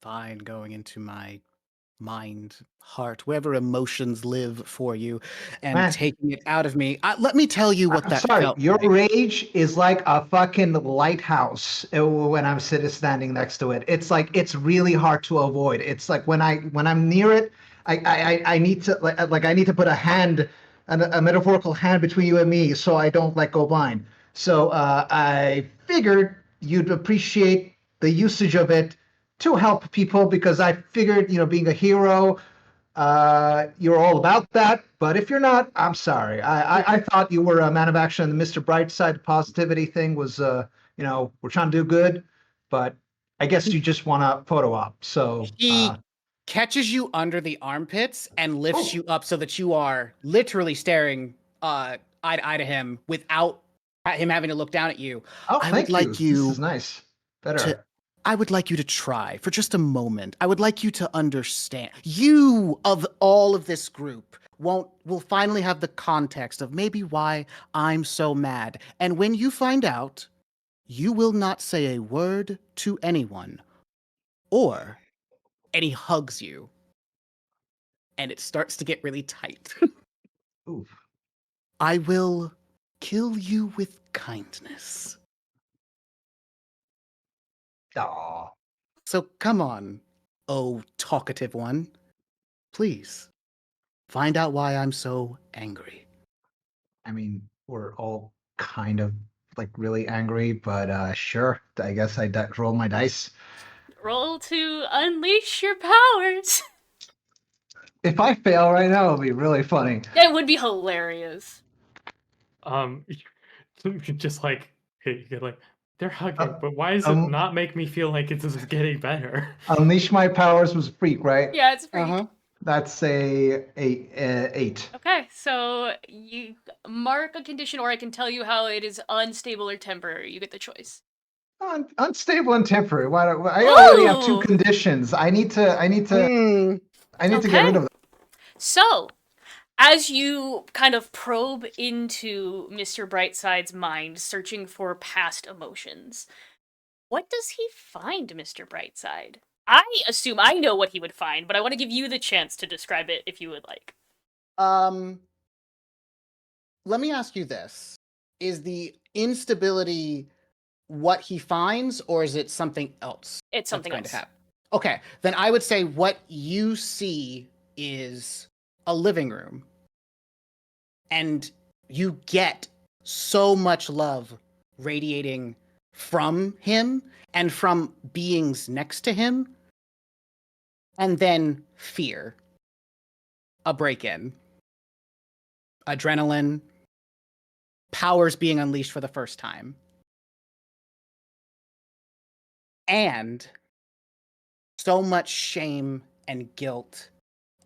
fine going into my mind, heart, wherever emotions live for you, and Man. taking it out of me. Let me tell you what I'm that sorry, felt your like. rage is like a fucking lighthouse when I'm standing next to it. It's it's really hard to avoid. It's when I'm near it, I need to I need to put a hand, a metaphorical hand between you and me, so I don't go blind. So I figured you'd appreciate the usage of it to help people, because I figured being a hero, you're all about that. But if you're not, I'm sorry. I thought you were a man of action, and the Mr. Brightside positivity thing was we're trying to do good, but I guess you just want a photo op. So He catches you under the armpits and lifts Oh. you up so that you are literally staring eye to eye to him without him having to look down at you. oh, I thank would like you This is nice. Better. I would like you to try for just a moment. I would like you to understand. You of all of this group will finally have the context of maybe why I'm so mad. And when you find out, you will not say a word to anyone. And he hugs you. And it starts to get really tight. Oof. I will kill you with kindness. Aw. So come on, oh talkative one. Please, find out why I'm so angry. I mean, we're all kind of really angry, but sure. I guess I roll my dice. Roll to unleash your powers. If I fail right now, it'll be really funny. That would be hilarious. Just you're they're hugging, but why does it not make me feel like it's getting better? Unleash my powers was freak, right? Yeah, it's freak. Uh-huh. That's a 8. Okay, so you mark a condition, or I can tell you how it is unstable or temporary. You get the choice. Unstable and temporary. I already have 2 Ooh! conditions. I need to Hmm. get rid of them. So, as you kind of probe into Mr. Brightside's mind, searching for past emotions, what does he find, Mr. Brightside? I assume I know what he would find, but I want to give you the chance to describe it if you would like. Let me ask you this. Is the instability what he finds, or is it something else? It's something going else. to happen? Okay, then I would say what you see is a living room. And you get so much love radiating from him and from beings next to him. And then fear. A break-in. Adrenaline. Powers being unleashed for the first time. And so much shame and guilt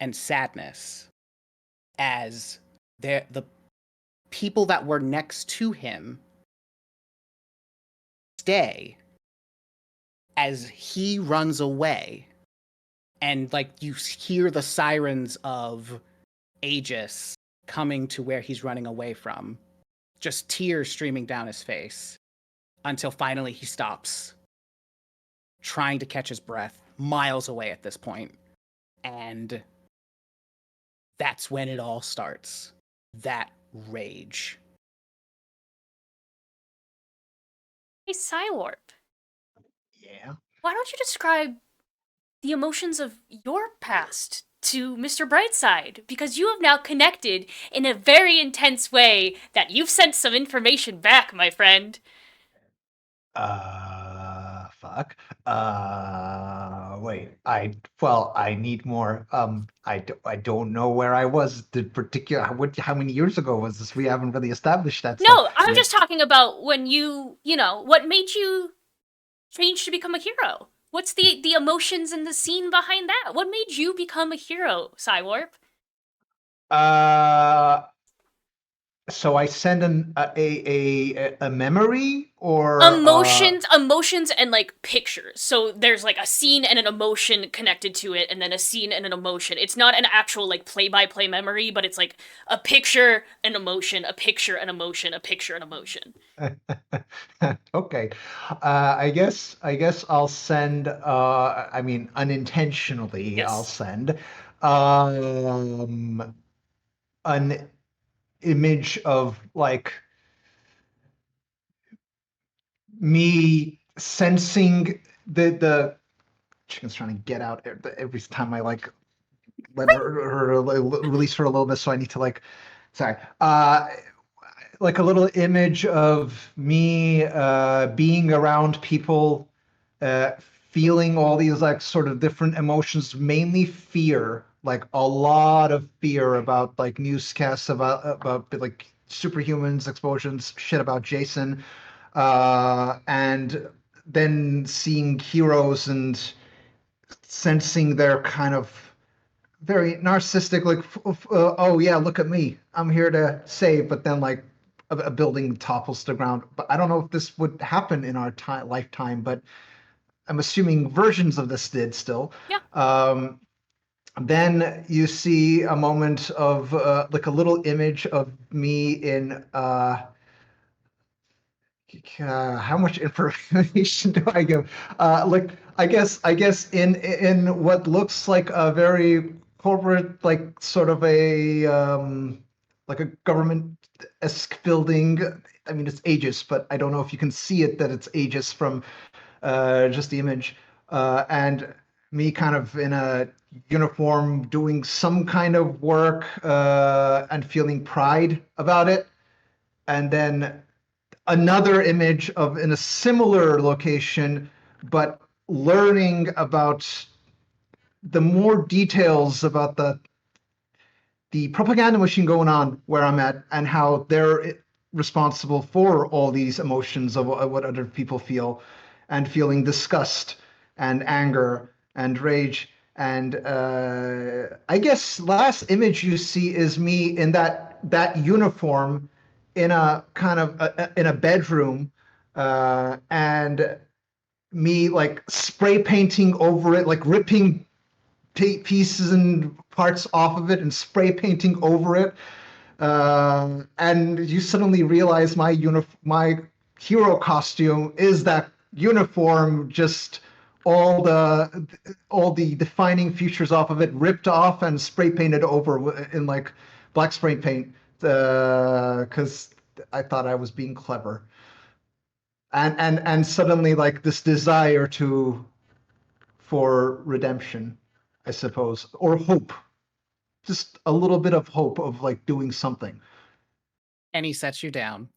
and sadness as the people that were next to him stay as he runs away. And like you hear the sirens of Aegis coming to where he's running away from. Just tears streaming down his face until finally he stops, trying to catch his breath, miles away at this point. And that's when it all starts. That rage. Hey, Cywarp, Yeah. why don't you describe the emotions of your past to Mr. Brightside? Because you have now connected in a very intense way that you've sent some information back, my friend. Fuck. Wait. I need more. I don't know where I was. The particular. How many years ago was this? We haven't really established that No, stuff I'm yet. just talking about when what made you change to become a hero? What's the emotions and the scene behind that? What made you become a hero, Cywarp? So I send a memory or Emotions and like pictures. So there's like a scene and an emotion connected to it, and then a scene and an emotion. It's not an actual like play-by-play memory, but it's like a picture, an emotion, a picture, an emotion, a picture, an emotion. Okay. I guess I'll send I mean unintentionally Yes. I'll send an image of like me sensing the chicken's trying to get out every time I like let her release her a little bit, so I need to like sorry like a little image of me being around people, feeling all these like sort of different emotions, mainly fear, like a lot of fear about like newscasts about like superhumans, explosions, shit about Jason, and then seeing heroes and sensing their kind of very narcissistic, like, oh yeah, look at me, I'm here to save, but then like a building topples to the ground. But I don't know if this would happen in our lifetime, but I'm assuming versions of this did still. Yeah. Then you see a moment of like a little image of me in how much information do I give? Like I guess in what looks like a very corporate, like sort of a like a government-esque building. I mean, it's Aegis, but I don't know if you can see it that it's Aegis from just the image. And me kind of in a uniform doing some kind of work and feeling pride about it. And then another image of in a similar location, but learning about the more details about the propaganda machine going on where I'm at and how they're responsible for all these emotions of what other people feel, and feeling disgust and anger and rage And I guess last image you see is me in that uniform in a kind of in a bedroom, and me like spray painting over it, like ripping pieces and parts off of it and spray painting over it. And you suddenly realize my hero costume is that uniform, just all the defining features off of it ripped off and spray painted over in like black spray paint, because I thought I was being clever. And suddenly like this desire for redemption, I suppose, or hope, just a little bit of hope of like doing something. And he sets you down.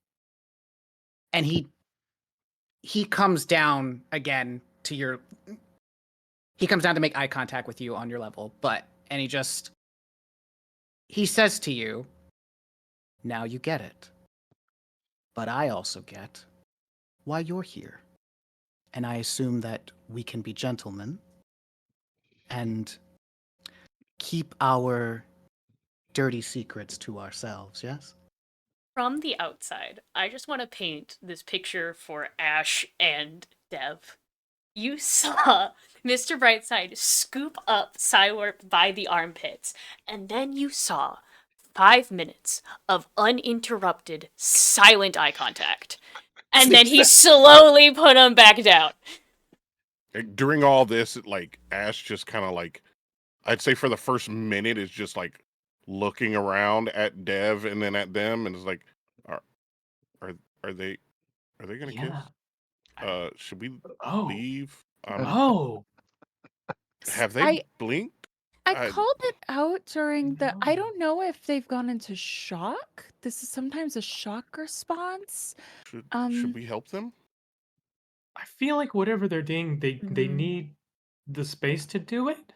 And he comes down again to your. He comes down to make eye contact with you on your level, and he says to you, "Now you get it. But I also get why you're here. And I assume that we can be gentlemen and keep our dirty secrets to ourselves, yes?" From the outside, I just want to paint this picture for Ash and Dev. You saw Mr. Brightside scoop up Cywarp by the armpits, and then you saw 5 minutes of uninterrupted, silent eye contact. And then he slowly put him back down. During all this, like Ash just kind of like, I'd say for the first minute is just like looking around at Dev and then at them, and it's like, are they gonna kiss? Should we leave? Oh, Have they blinked? I called it out during the. I don't know if they've gone into shock. This is sometimes a shock response. Should we help them? I feel like whatever they're doing, they need the space to do it.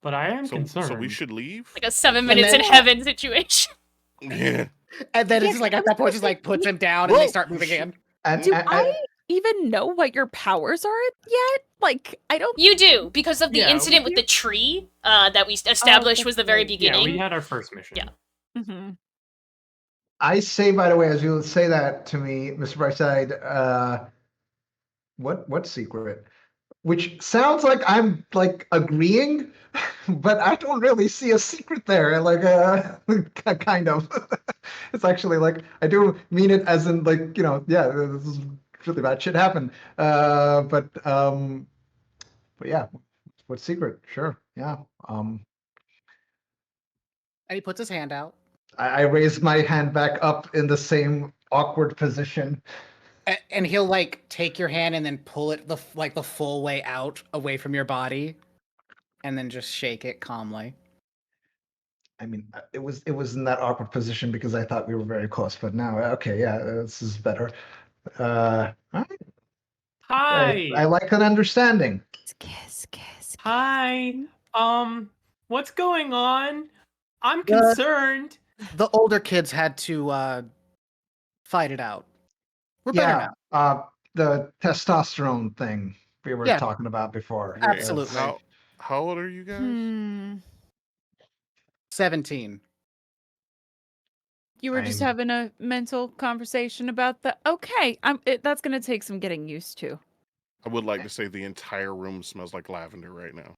But I am concerned. So we should leave? Like a 7 minutes in heaven situation. Yeah. And then it's just like at that point, just like puts him down and they start moving in. Do I even know what your powers are yet? Like, I don't. You do, because of the incident with the tree that we established was the very beginning. Yeah, we had our first mission. Yeah. Mm-hmm. I say, by the way, as you say that to me, Mr. Brightside, what secret? Which sounds like I'm like agreeing, but I don't really see a secret there. Like, kind of. It's actually like I do mean it as in like, yeah, this is really bad shit happened. But yeah, what secret? Sure, yeah. And he puts his hand out. I raise my hand back up in the same awkward position. And he'll like take your hand and then pull it the full way out away from your body, and then just shake it calmly. I mean, it was in that awkward position because I thought we were very close, but now, okay, yeah, this is better. All right. Hi. I like an understanding. Kiss. Hi. What's going on? I'm concerned. The older kids had to fight it out. We're better now. The testosterone thing we were talking about before. Absolutely. How old are you guys? 17. You were just having a mental conversation about okay. That's gonna take some getting used to. I would like to say the entire room smells like lavender right now.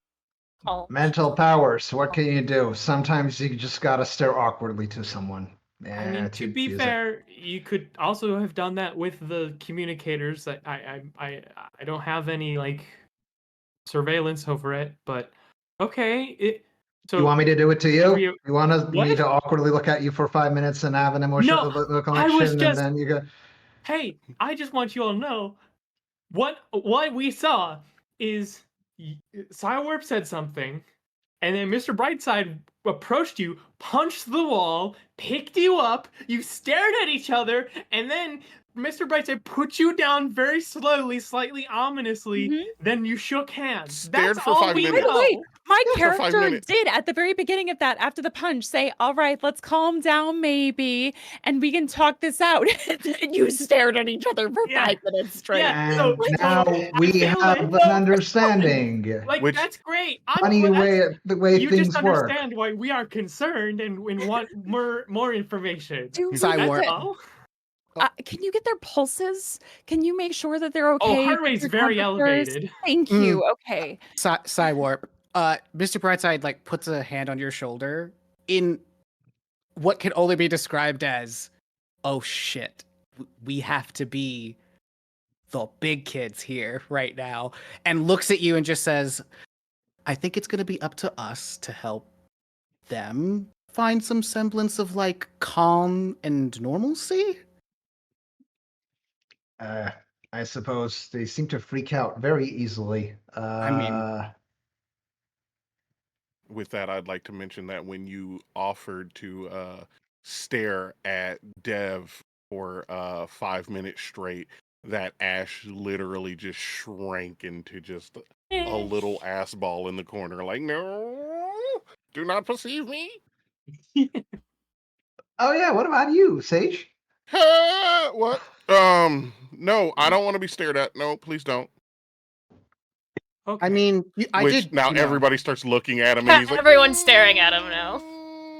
Oh. Mental powers. What can you do? Sometimes you just gotta stare awkwardly to someone. I mean, to be fair, you could also have done that with the communicators. I don't have any like surveillance over it, but okay. So you want me to do it to you? You want me to awkwardly look at you for 5 minutes and have an emotional connection, and then you go. Hey, I just want you all to know what we saw is Cywarp said something, and then Mr. Brightside approached you, punched the wall, picked you up, you stared at each other, and then Mr. Brightside put you down very slowly, slightly ominously, then you shook hands. Stared That's for all 5 we minutes. know. Wait, My Yeah, for 5 character minutes. did at the very beginning of that, after the punch, say, "All right, let's calm down, maybe, and we can talk this out." And you stared at each other for Yeah. 5 minutes straight. Yeah. So, And so now I we feel have like, an understanding. like Which- that's great. I'm Funny glad the way you things just work. understand why we are concerned and want more information. Do we Cyborg. get- Oh, can you get their pulses? Can you make sure that they're okay? oh, heart with rate's their very temperatures? elevated. Thank you. Okay. Cywarp. Mr. Brightside like puts a hand on your shoulder in what can only be described as, "Oh shit, we have to be the big kids here right now," and looks at you and just says, "I think it's going to be up to us to help them find some semblance of like calm and normalcy." I suppose they seem to freak out very easily. mean- With that, I'd like to mention that when you offered to stare at Dev for 5 minutes straight, that Ash literally just shrank into just a little ass ball in the corner, like, no, do not perceive me. oh yeah, what about you, Sage? What? No, I don't want to be stared at. No, please don't. Okay. I mean, I Which did. now you know, everybody starts looking at him, and he's like, Everyone's staring at him now.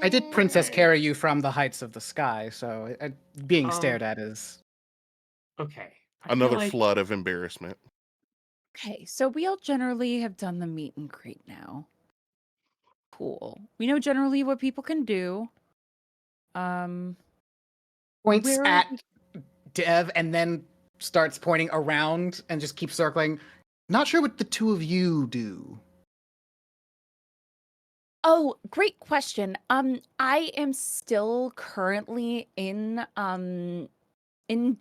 I did Princess carry you from the heights of the sky, so being stared at is. Okay. I feel Another like- flood of embarrassment. Okay, so we all generally have done the meet and greet now. Cool. We know generally what people can do. Points Where are at Dev and then starts pointing around and just keeps circling. Not sure what the two of you do. Oh, great question. I am still currently in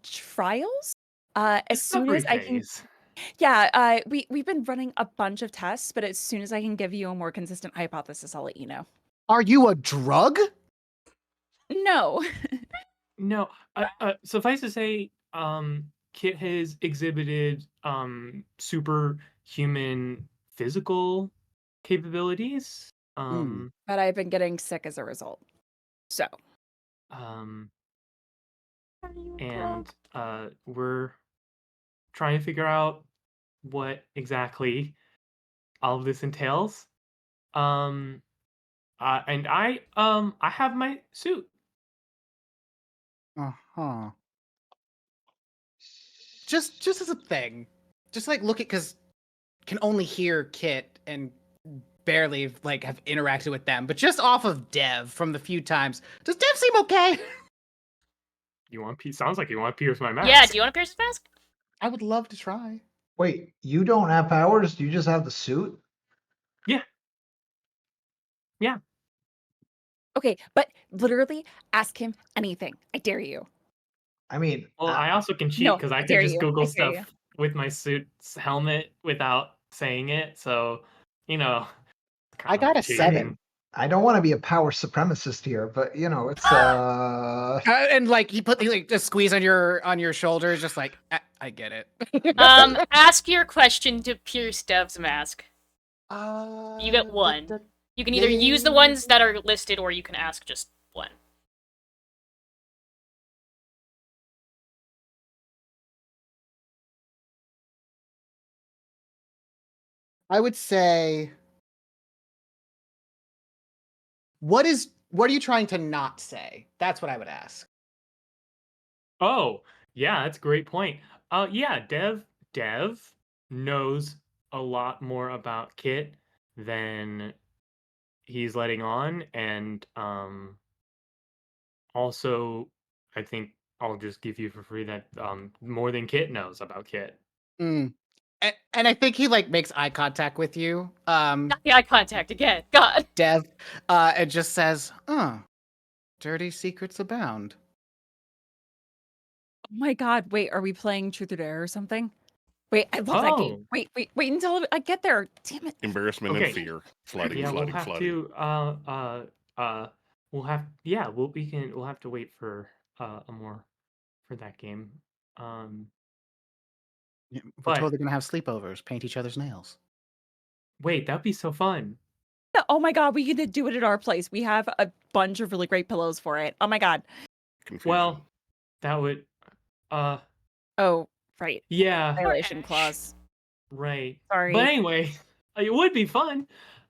trials. As soon Discovery as I can, phase. yeah. We've been running a bunch of tests, but as soon as I can give you a more consistent hypothesis, I'll let you know. Are you a drug? No. No, suffice to say, Kit has exhibited superhuman physical capabilities. But I've been getting sick as a result. So, Um, and we're trying to figure out what exactly all of this entails. And I have my suit. Uh-huh. Just as a thing. Just like look at, because can only hear Kit and barely like have interacted with them, but just off of Dev from the few times, does Dev seem okay? You want sounds like you want to pierce my mask. Yeah, do you want to pierce his mask? I would love to try. Wait, you don't have powers? You just have the suit? okay, but literally ask him anything. I dare you. I mean, Well, I also can cheat No, because I I can dare just you. Google I dare stuff with my suit's helmet without saying it. So, you know, I got a cheating. 7. I don't want to be a power supremacist here, but you know, it's And like he like just squeeze on your shoulders, just like I get it. Ask your question to pierce Dev's mask. You get one. You can either use the ones that are listed, or you can ask just one. I would say, what are you trying to not say? That's what I would ask. Oh, yeah, that's a great point. Yeah, Dev knows a lot more about Kit than he's letting on, and also I think I'll just give you for free that more than Kit knows about Kit. And I think he like makes eye contact with you, Got the eye contact again. God. Dev, and just says, dirty secrets abound." Oh my god, wait, are we playing Truth or Dare or something? Wait, I love that Oh. game. Wait until I get there. Damn it. Embarrassment Okay. and fear. Flooding, Yeah, flooding, we'll have flooding. to we'll have to wait for a more for that game. Yeah, we're But- totally gonna have sleepovers, paint each other's nails. Wait, that'd be so fun. Oh my god, we could do it at our place. We have a bunch of really great pillows for it. Oh my god. Confusion. Well, that would Oh, right. yeah, Violation Ash. clause. right. Sorry. But anyway, it would be fun.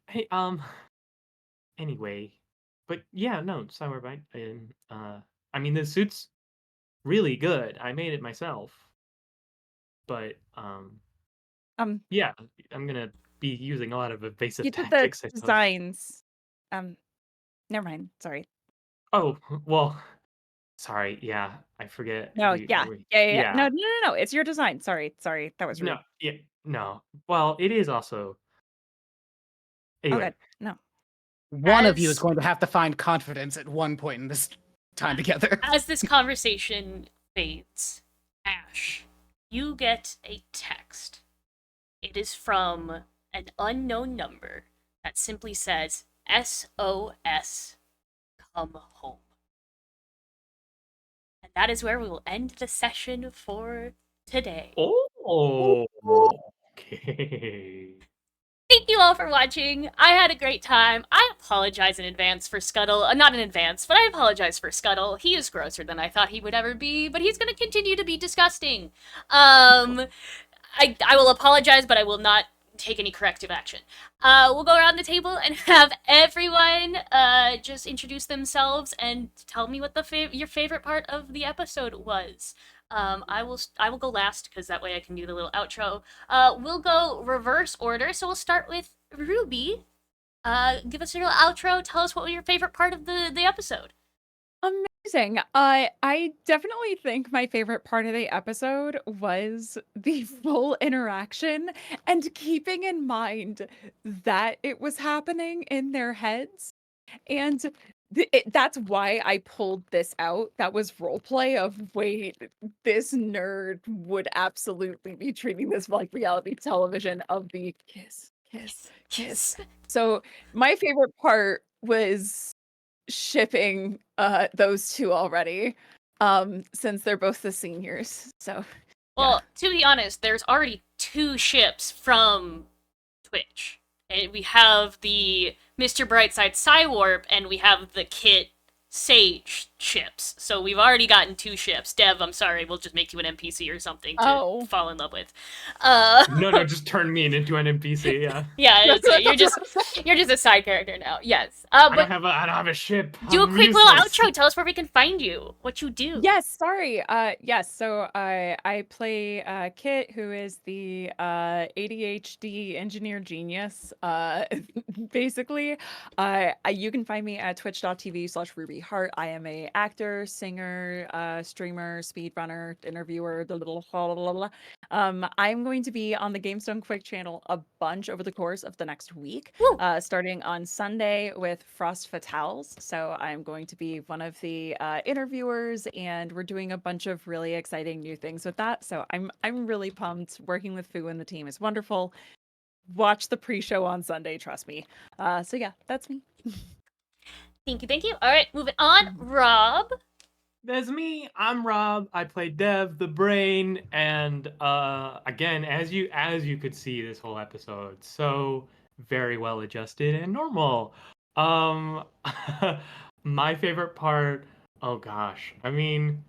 Hey, anyway, but yeah, no, Sour Bite. I mean, this suit's really good. I made it myself, but yeah, I'm gonna be using a lot of evasive You did the tactics. I suppose. designs. Never mind. Sorry. Oh well, sorry. Yeah, I forget. No, yeah. Yeah. No, yeah. no, no, no. It's your design. Sorry. That was rude. No, yeah, no. Well, it is also. Anyway, Okay. No. One of you is As- going to have to find confidence at one point in this time together. As this conversation fades, Ash, you get a text. It is from an unknown number that simply says SOS, come home. And that is where we will end the session for today. oh, okay. Thank you all for watching. I had a great time. I apologize in advance for Scuttle. Not in advance, but I apologize for Scuttle. He is grosser than I thought he would ever be, but he's going to continue to be disgusting. I will apologize, but I will not take any corrective action. We'll go around the table and have everyone just introduce themselves and tell me what your favorite part of the episode was. I will go last because that way I can do the little outro. We'll go reverse order, so we'll start with Ruby. Give us your little outro. Tell us what was your favorite part of the episode. Amazing. I definitely think my favorite part of the episode was the full interaction and keeping in mind that it was happening in their heads. And that's why I pulled this out. That was roleplay of, wait, this nerd would absolutely be treating this like reality television of the kiss, kiss, kiss. So my favorite part was shipping those two already, since they're both the seniors. So Well, to be honest, there's already 2 ships from Twitch. And we have the Mr. Brightside Psywarp, and we have the Kit Sage ships. So we've already gotten 2 ships. Dev, I'm sorry, we'll just make you an NPC or something to fall in love with. No, just turn me into an NPC. Yeah. Yeah, you're just a side character now. Yes. I But don't have a ship. do a I'm quick little useless. outro. Tell us where we can find you. What you do. yes, sorry. Yes, so I play Kit, who is the ADHD engineer genius. Basically, you can find me at twitch.tv/RubyHeart. I am a actor, singer, streamer, speedrunner, interviewer, the little blah, blah, blah, blah. I'm going to be on the GameStone Quick channel a bunch over the course of the next week, starting on Sunday with Frost Fatales. So I'm going to be one of the interviewers, and we're doing a bunch of really exciting new things with that. So I'm really pumped. Working with Fu and the team is wonderful. Watch the pre-show on Sunday, trust me. So yeah, that's me. Thank you. All right, moving on. Rob. That's me. I'm Rob. I play Dev, the brain, and again, as you could see this whole episode, so very well adjusted and normal. My favorite part, oh gosh, I mean,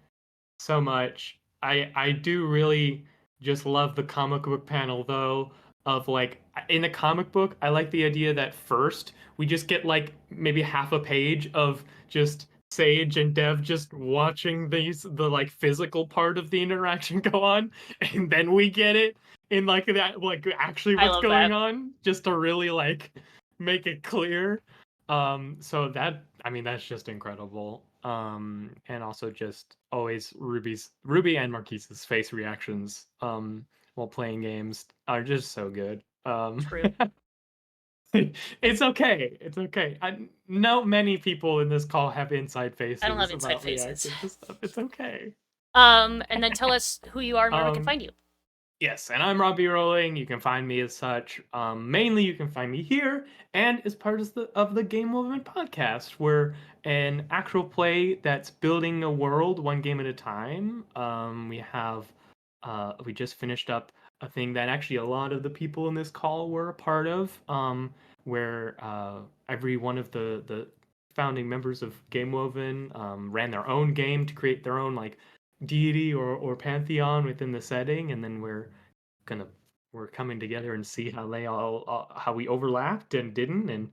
so much. I do really just love the comic book panel though, of like in a comic book, I like the idea that first we just get like maybe half a page of just Sage and Dev just watching the like physical part of the interaction go on, and then we get it in like that like actually I what's love going that. on, just to really like make it clear. So that, I mean, that's just incredible. And also just always Ruby and Marquise's face reactions while playing games are just so good. True. It's okay. It's okay. I know many people in this call have inside faces. I don't have inside about faces. reactions to stuff. It's okay. And then tell us who you are and where we can find you. Yes, and I'm Robbie Rolling. You can find me as such. Mainly, you can find me here and as part of the Game Movement podcast, where an actual play that's building a world one game at a time. We just finished up a thing that actually a lot of the people in this call were a part of, where every one of the founding members of Game Woven ran their own game to create their own like deity or pantheon within the setting, and then we're coming together and see how they all how we overlapped and didn't, and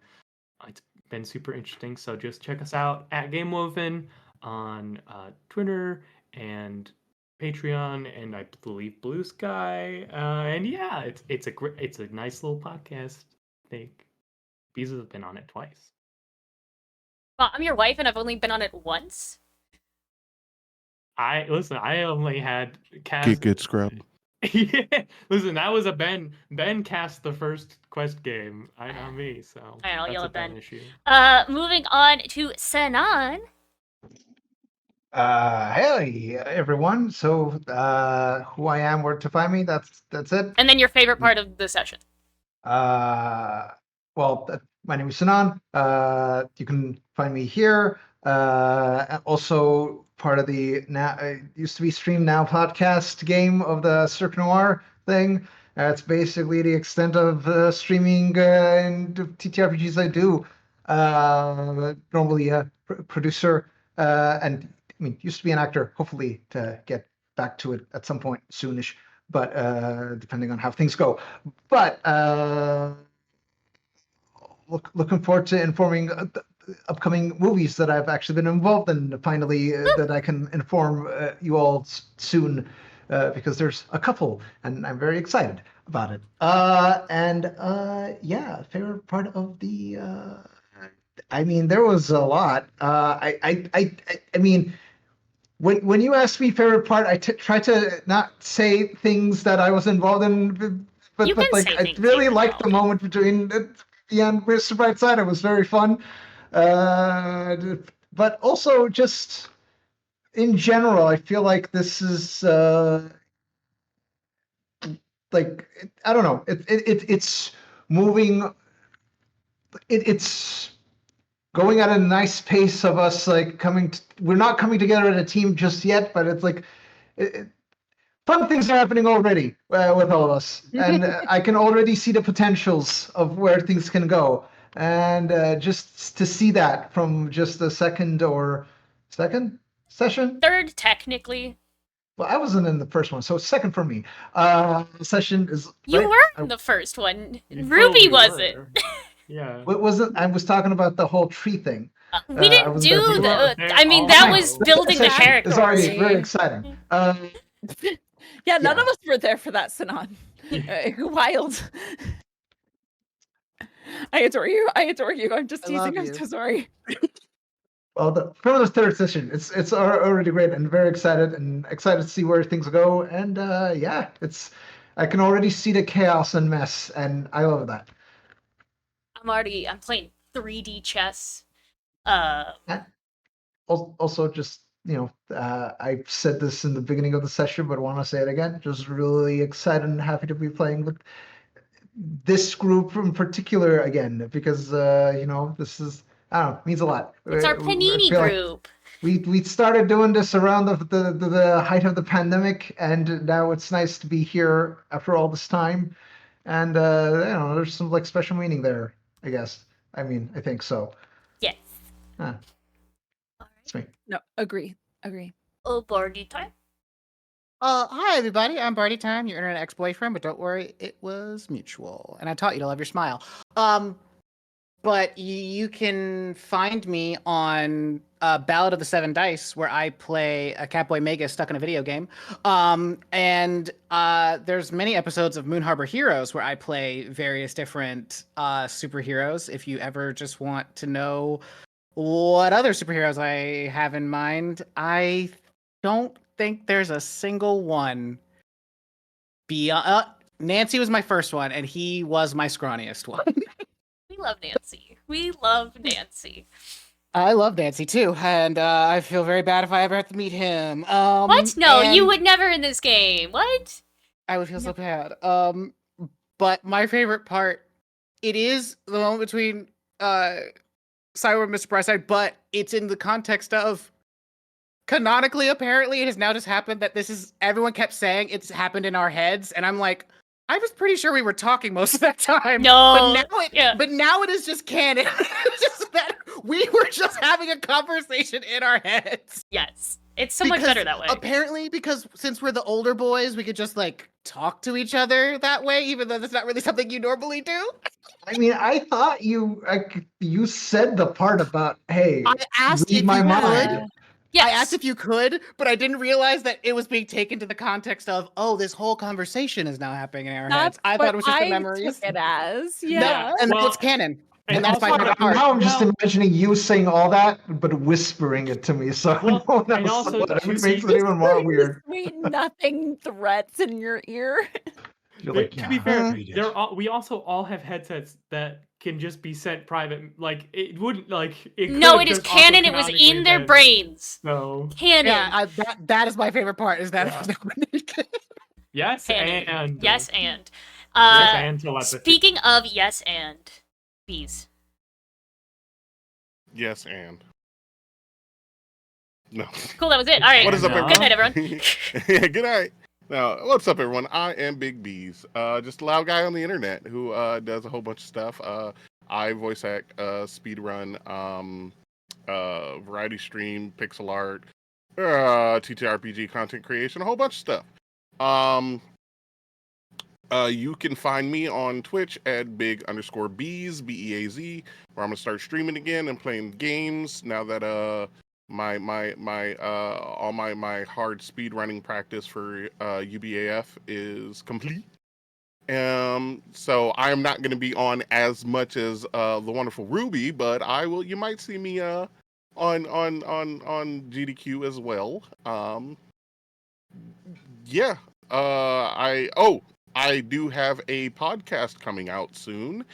it's been super interesting. So just check us out at Game Woven on Twitter and Patreon, and I believe Blue Sky. And yeah, it's a nice little podcast. I think Beezus have been on it twice. Well, I'm your wife and I've only been on it once. I only had cast. Get scrub. Yeah, listen, that was a Ben. Ben cast the first Quest game. Not me. So Alright, I'll that's yell a at Ben. issue. Moving on to Sanan. Hey everyone. So who I am, where to find me, that's it. And then your favorite part of the session. Well, my name is Sanan. You can find me here. Also part of the now it used to be Stream Now podcast game of the Cirque Noir thing. It's basically the extent of streaming and TTRPGs I do. Normally a producer and I mean, used to be an actor, hopefully to get back to it at some point soonish, but depending on how things go. But looking forward to informing the upcoming movies that I've actually been involved in, finally, that I can inform you all soon, because there's a couple, and I'm very excited about it. Yeah, favorite part of the... I mean, there was a lot. I mean... When you asked me favorite part, I try to not say things that I was involved in, but You can like say I things really you were liked the involved moment between the and Mr. Brightside. It was very fun, but also just in general, I feel like this is like I don't know. It's moving. It's going at a nice pace of us like we're not coming together as a team just yet, but it's like fun things are happening already with all of us, and I can already see the potentials of where things can go, and just to see that from just the second session. Third, technically. Well, I wasn't in the first one, so second for me. Session is You right? were in the first one. You Ruby probably wasn't. were. Yeah. What was it? I was talking about the whole tree thing. We I didn't wasn't there do for the. that. I mean, All that right. was building the Session character. is already very exciting. Yeah, none Yeah. of us were there for that, Sanan. Wild. I adore you. I adore you. I'm just I love teasing. I'm you. so sorry. Well, from the third session, it's already great, and very excited to see where things go. And yeah, I can already see the chaos and mess, and I love that. I'm playing 3D chess. Also, just I said this in the beginning of the session, but I want to say it again. Just really excited and happy to be playing with this group in particular again, because this is I don't know, means a lot. It's our I Panini feel like group. we started doing this around the height of the pandemic, and now it's nice to be here after all this time. And there's some like special meaning there, I guess. I mean, I think so. Yes. Huh. All right. It's me. No, agree. Oh, Barty time. Hi everybody, I'm Barty Time, your internet ex-boyfriend, but don't worry, it was mutual. And I taught you to love your smile. But you can find me on Ballad of the Seven Dice, where I play a Catboy Mega stuck in a video game. And there's many episodes of Moon Harbor Heroes where I play various different superheroes. If you ever just want to know what other superheroes I have in mind, I don't think there's a single one beyond. Nancy was my first one, and he was my scrawniest one. We love Nancy. We love Nancy. I love Nancy too, and I feel very bad if I ever have to meet him. What? No, you and would never in this game. What? I would feel so bad. But my favorite part, it is the moment between Cyber and Mr. Brightside, but it's in the context of canonically, apparently, it has now just happened that everyone kept saying it's happened in our heads, and I'm like, I was pretty sure we were talking most of that time. No, but now it is just canon. It's just that we were just having a conversation in our heads. Yes. It's so much better that way. Apparently, because since we're the older boys, we could just like talk to each other that way, even though that's not really something you normally do. I mean, I thought you said the part about, hey, I asked read if my you mind. could. Yes. I asked if you could, but I didn't realize that it was being taken to the context of, oh, this whole conversation is now happening in our heads. I thought it was just the memories. Took it as, No, yeah. and Well, it's canon. and And that's my also- favorite part. Now I'm just Well- imagining you saying all that, but whispering it to me. So Well, I know and that's also, what to makes be- it even more weird. Sweet nothing threats in your ear. You're But like, to be yeah, fair, read it. we also all have headsets that can just be sent private. Like it wouldn't like it. No, could've it is just also canon. It was canonically in their been- brains. So Canon. Yeah, that is my favorite part. Is that yes, Canon. and Yes, and. yes, and telepathy. Speaking of yes, and. Bees. Yes, and no. Cool, that was it. All right. What is up, No. everyone? Good night, everyone. Yeah, good night. Now, what's up, everyone? I am Big Bees, just a loud guy on the internet who does a whole bunch of stuff. I voice act, speedrun, variety stream, pixel art, TTRPG content creation, a whole bunch of stuff. You can find me on Twitch at big_bees, BEAZ, where I'm gonna start streaming again and playing games now that my hard speed running practice for UBAF is complete. So I am not going to be on as much as the wonderful Ruby, but I will. You might see me on GDQ as well. Yeah. I do have a podcast coming out soon.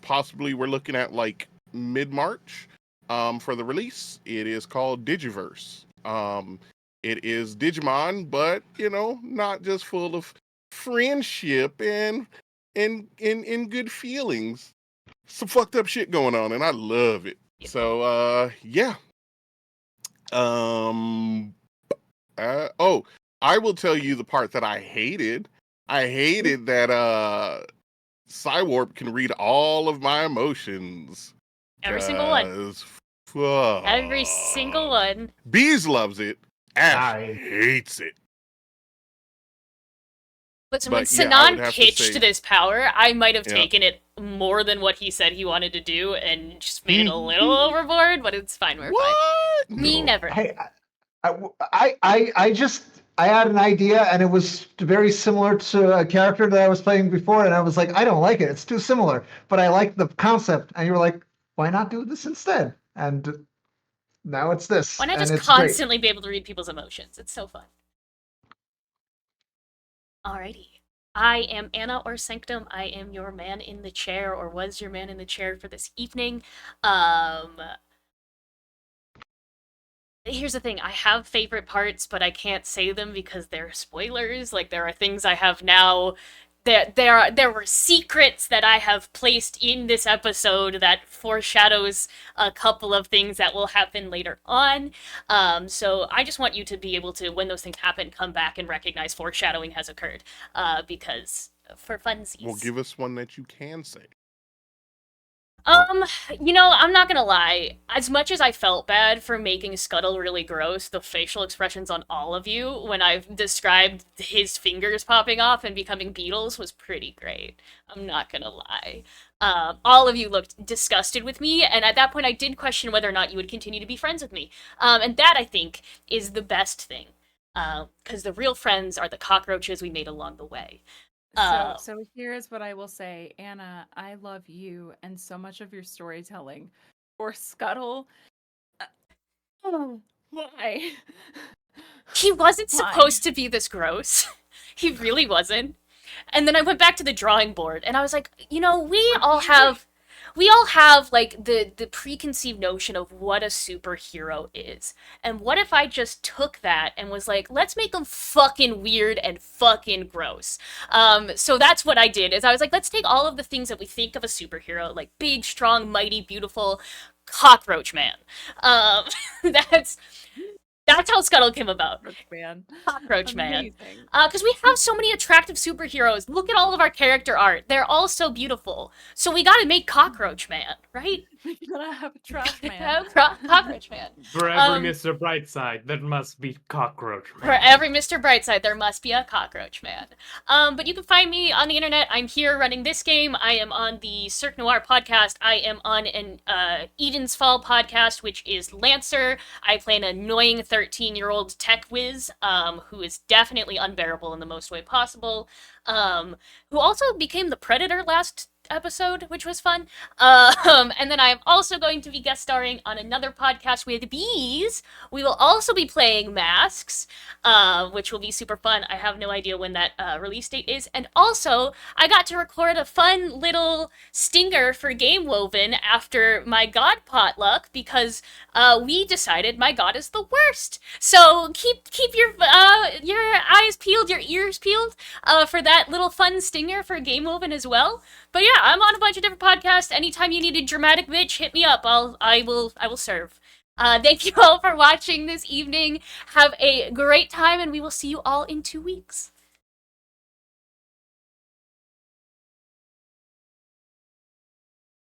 Possibly we're looking at like mid-March. For the release. It is called Digiverse. It is Digimon, but not just full of friendship and good feelings. Some fucked up shit going on, and I love it. So yeah. I will tell you the part that I hated. I hated that Cywarp can read all of my emotions. Every single one. Every single one. Bees loves it. Ash I- hates it. Listen, But, when yeah, I Sinan would have to pitched say- this power, I might have Yeah. taken it more than what he said he wanted to do and just made it a little overboard, but it's fine. We're fine. What? Me No. never. Hey, I had an idea, and it was very similar to a character that I was playing before, and I was like, I don't like it. It's too similar, but I like the concept. And you were like, why not do this instead? And now it's this. Why not and just it's great. constantly be able to read people's emotions? It's so fun. Alrighty. I am Anna or Sanctum. I am your man in the chair, or was your man in the chair for this evening. Here's the thing, I have favorite parts, but I can't say them because they're spoilers. Like, there are things I have now. There were secrets that I have placed in this episode that foreshadows a couple of things that will happen later on. So I just want you to be able to, when those things happen, come back and recognize foreshadowing has occurred. Because for funsies. Well, give us one that you can say. I'm not gonna lie. As much as I felt bad for making Scuttle really gross, the facial expressions on all of you when I've described his fingers popping off and becoming beetles was pretty great. I'm not gonna lie. All of you looked disgusted with me, and at that point I did question whether or not you would continue to be friends with me. And that, I think, is the best thing. Because the real friends are the cockroaches we made along the way. So here's what I will say, Anna. I love you and so much of your storytelling. For Scuttle, why? He wasn't Why? supposed to be this gross. He really wasn't. And then I went back to the drawing board and I was like, we all have like the preconceived notion of what a superhero is. And what if I just took that and was like, let's make them fucking weird and fucking gross. So that's what I did, is I was like, let's take all of the things that we think of a superhero, like big, strong, mighty, beautiful cockroach man. That's That's how Scuttle came about. Cockroach Man. Cockroach Man. Amazing. Because we have so many attractive superheroes. Look at all of our character art. They're all so beautiful. So we gotta make Cockroach Man, right? We gotta have a trash man. Cockroach Man. For every Um, Mr. Brightside, there must be Cockroach Man. For every Mr. Brightside, there must be a Cockroach Man. But you can find me on the internet. I'm here running this game. I am on the Cirque Noir podcast. I am on an Eden's Fall podcast, which is Lancer. I play an annoying 13-year-old tech whiz who is definitely unbearable in the most way possible. Who also became the Predator last episode, which was fun. And then I'm also going to be guest starring on another podcast with bees. We will also be playing Masks, which will be super fun. I have no idea when that release date is. And also, I got to record a fun little stinger for Game Woven after my god potluck because we decided my god is the worst. So keep your eyes peeled, your ears peeled for that little fun stinger for Game Woven as well. But yeah, I'm on a bunch of different podcasts. Anytime you need a dramatic bitch, hit me up. I will serve. Thank you all for watching this evening. Have a great time, and we will see you all in 2 weeks.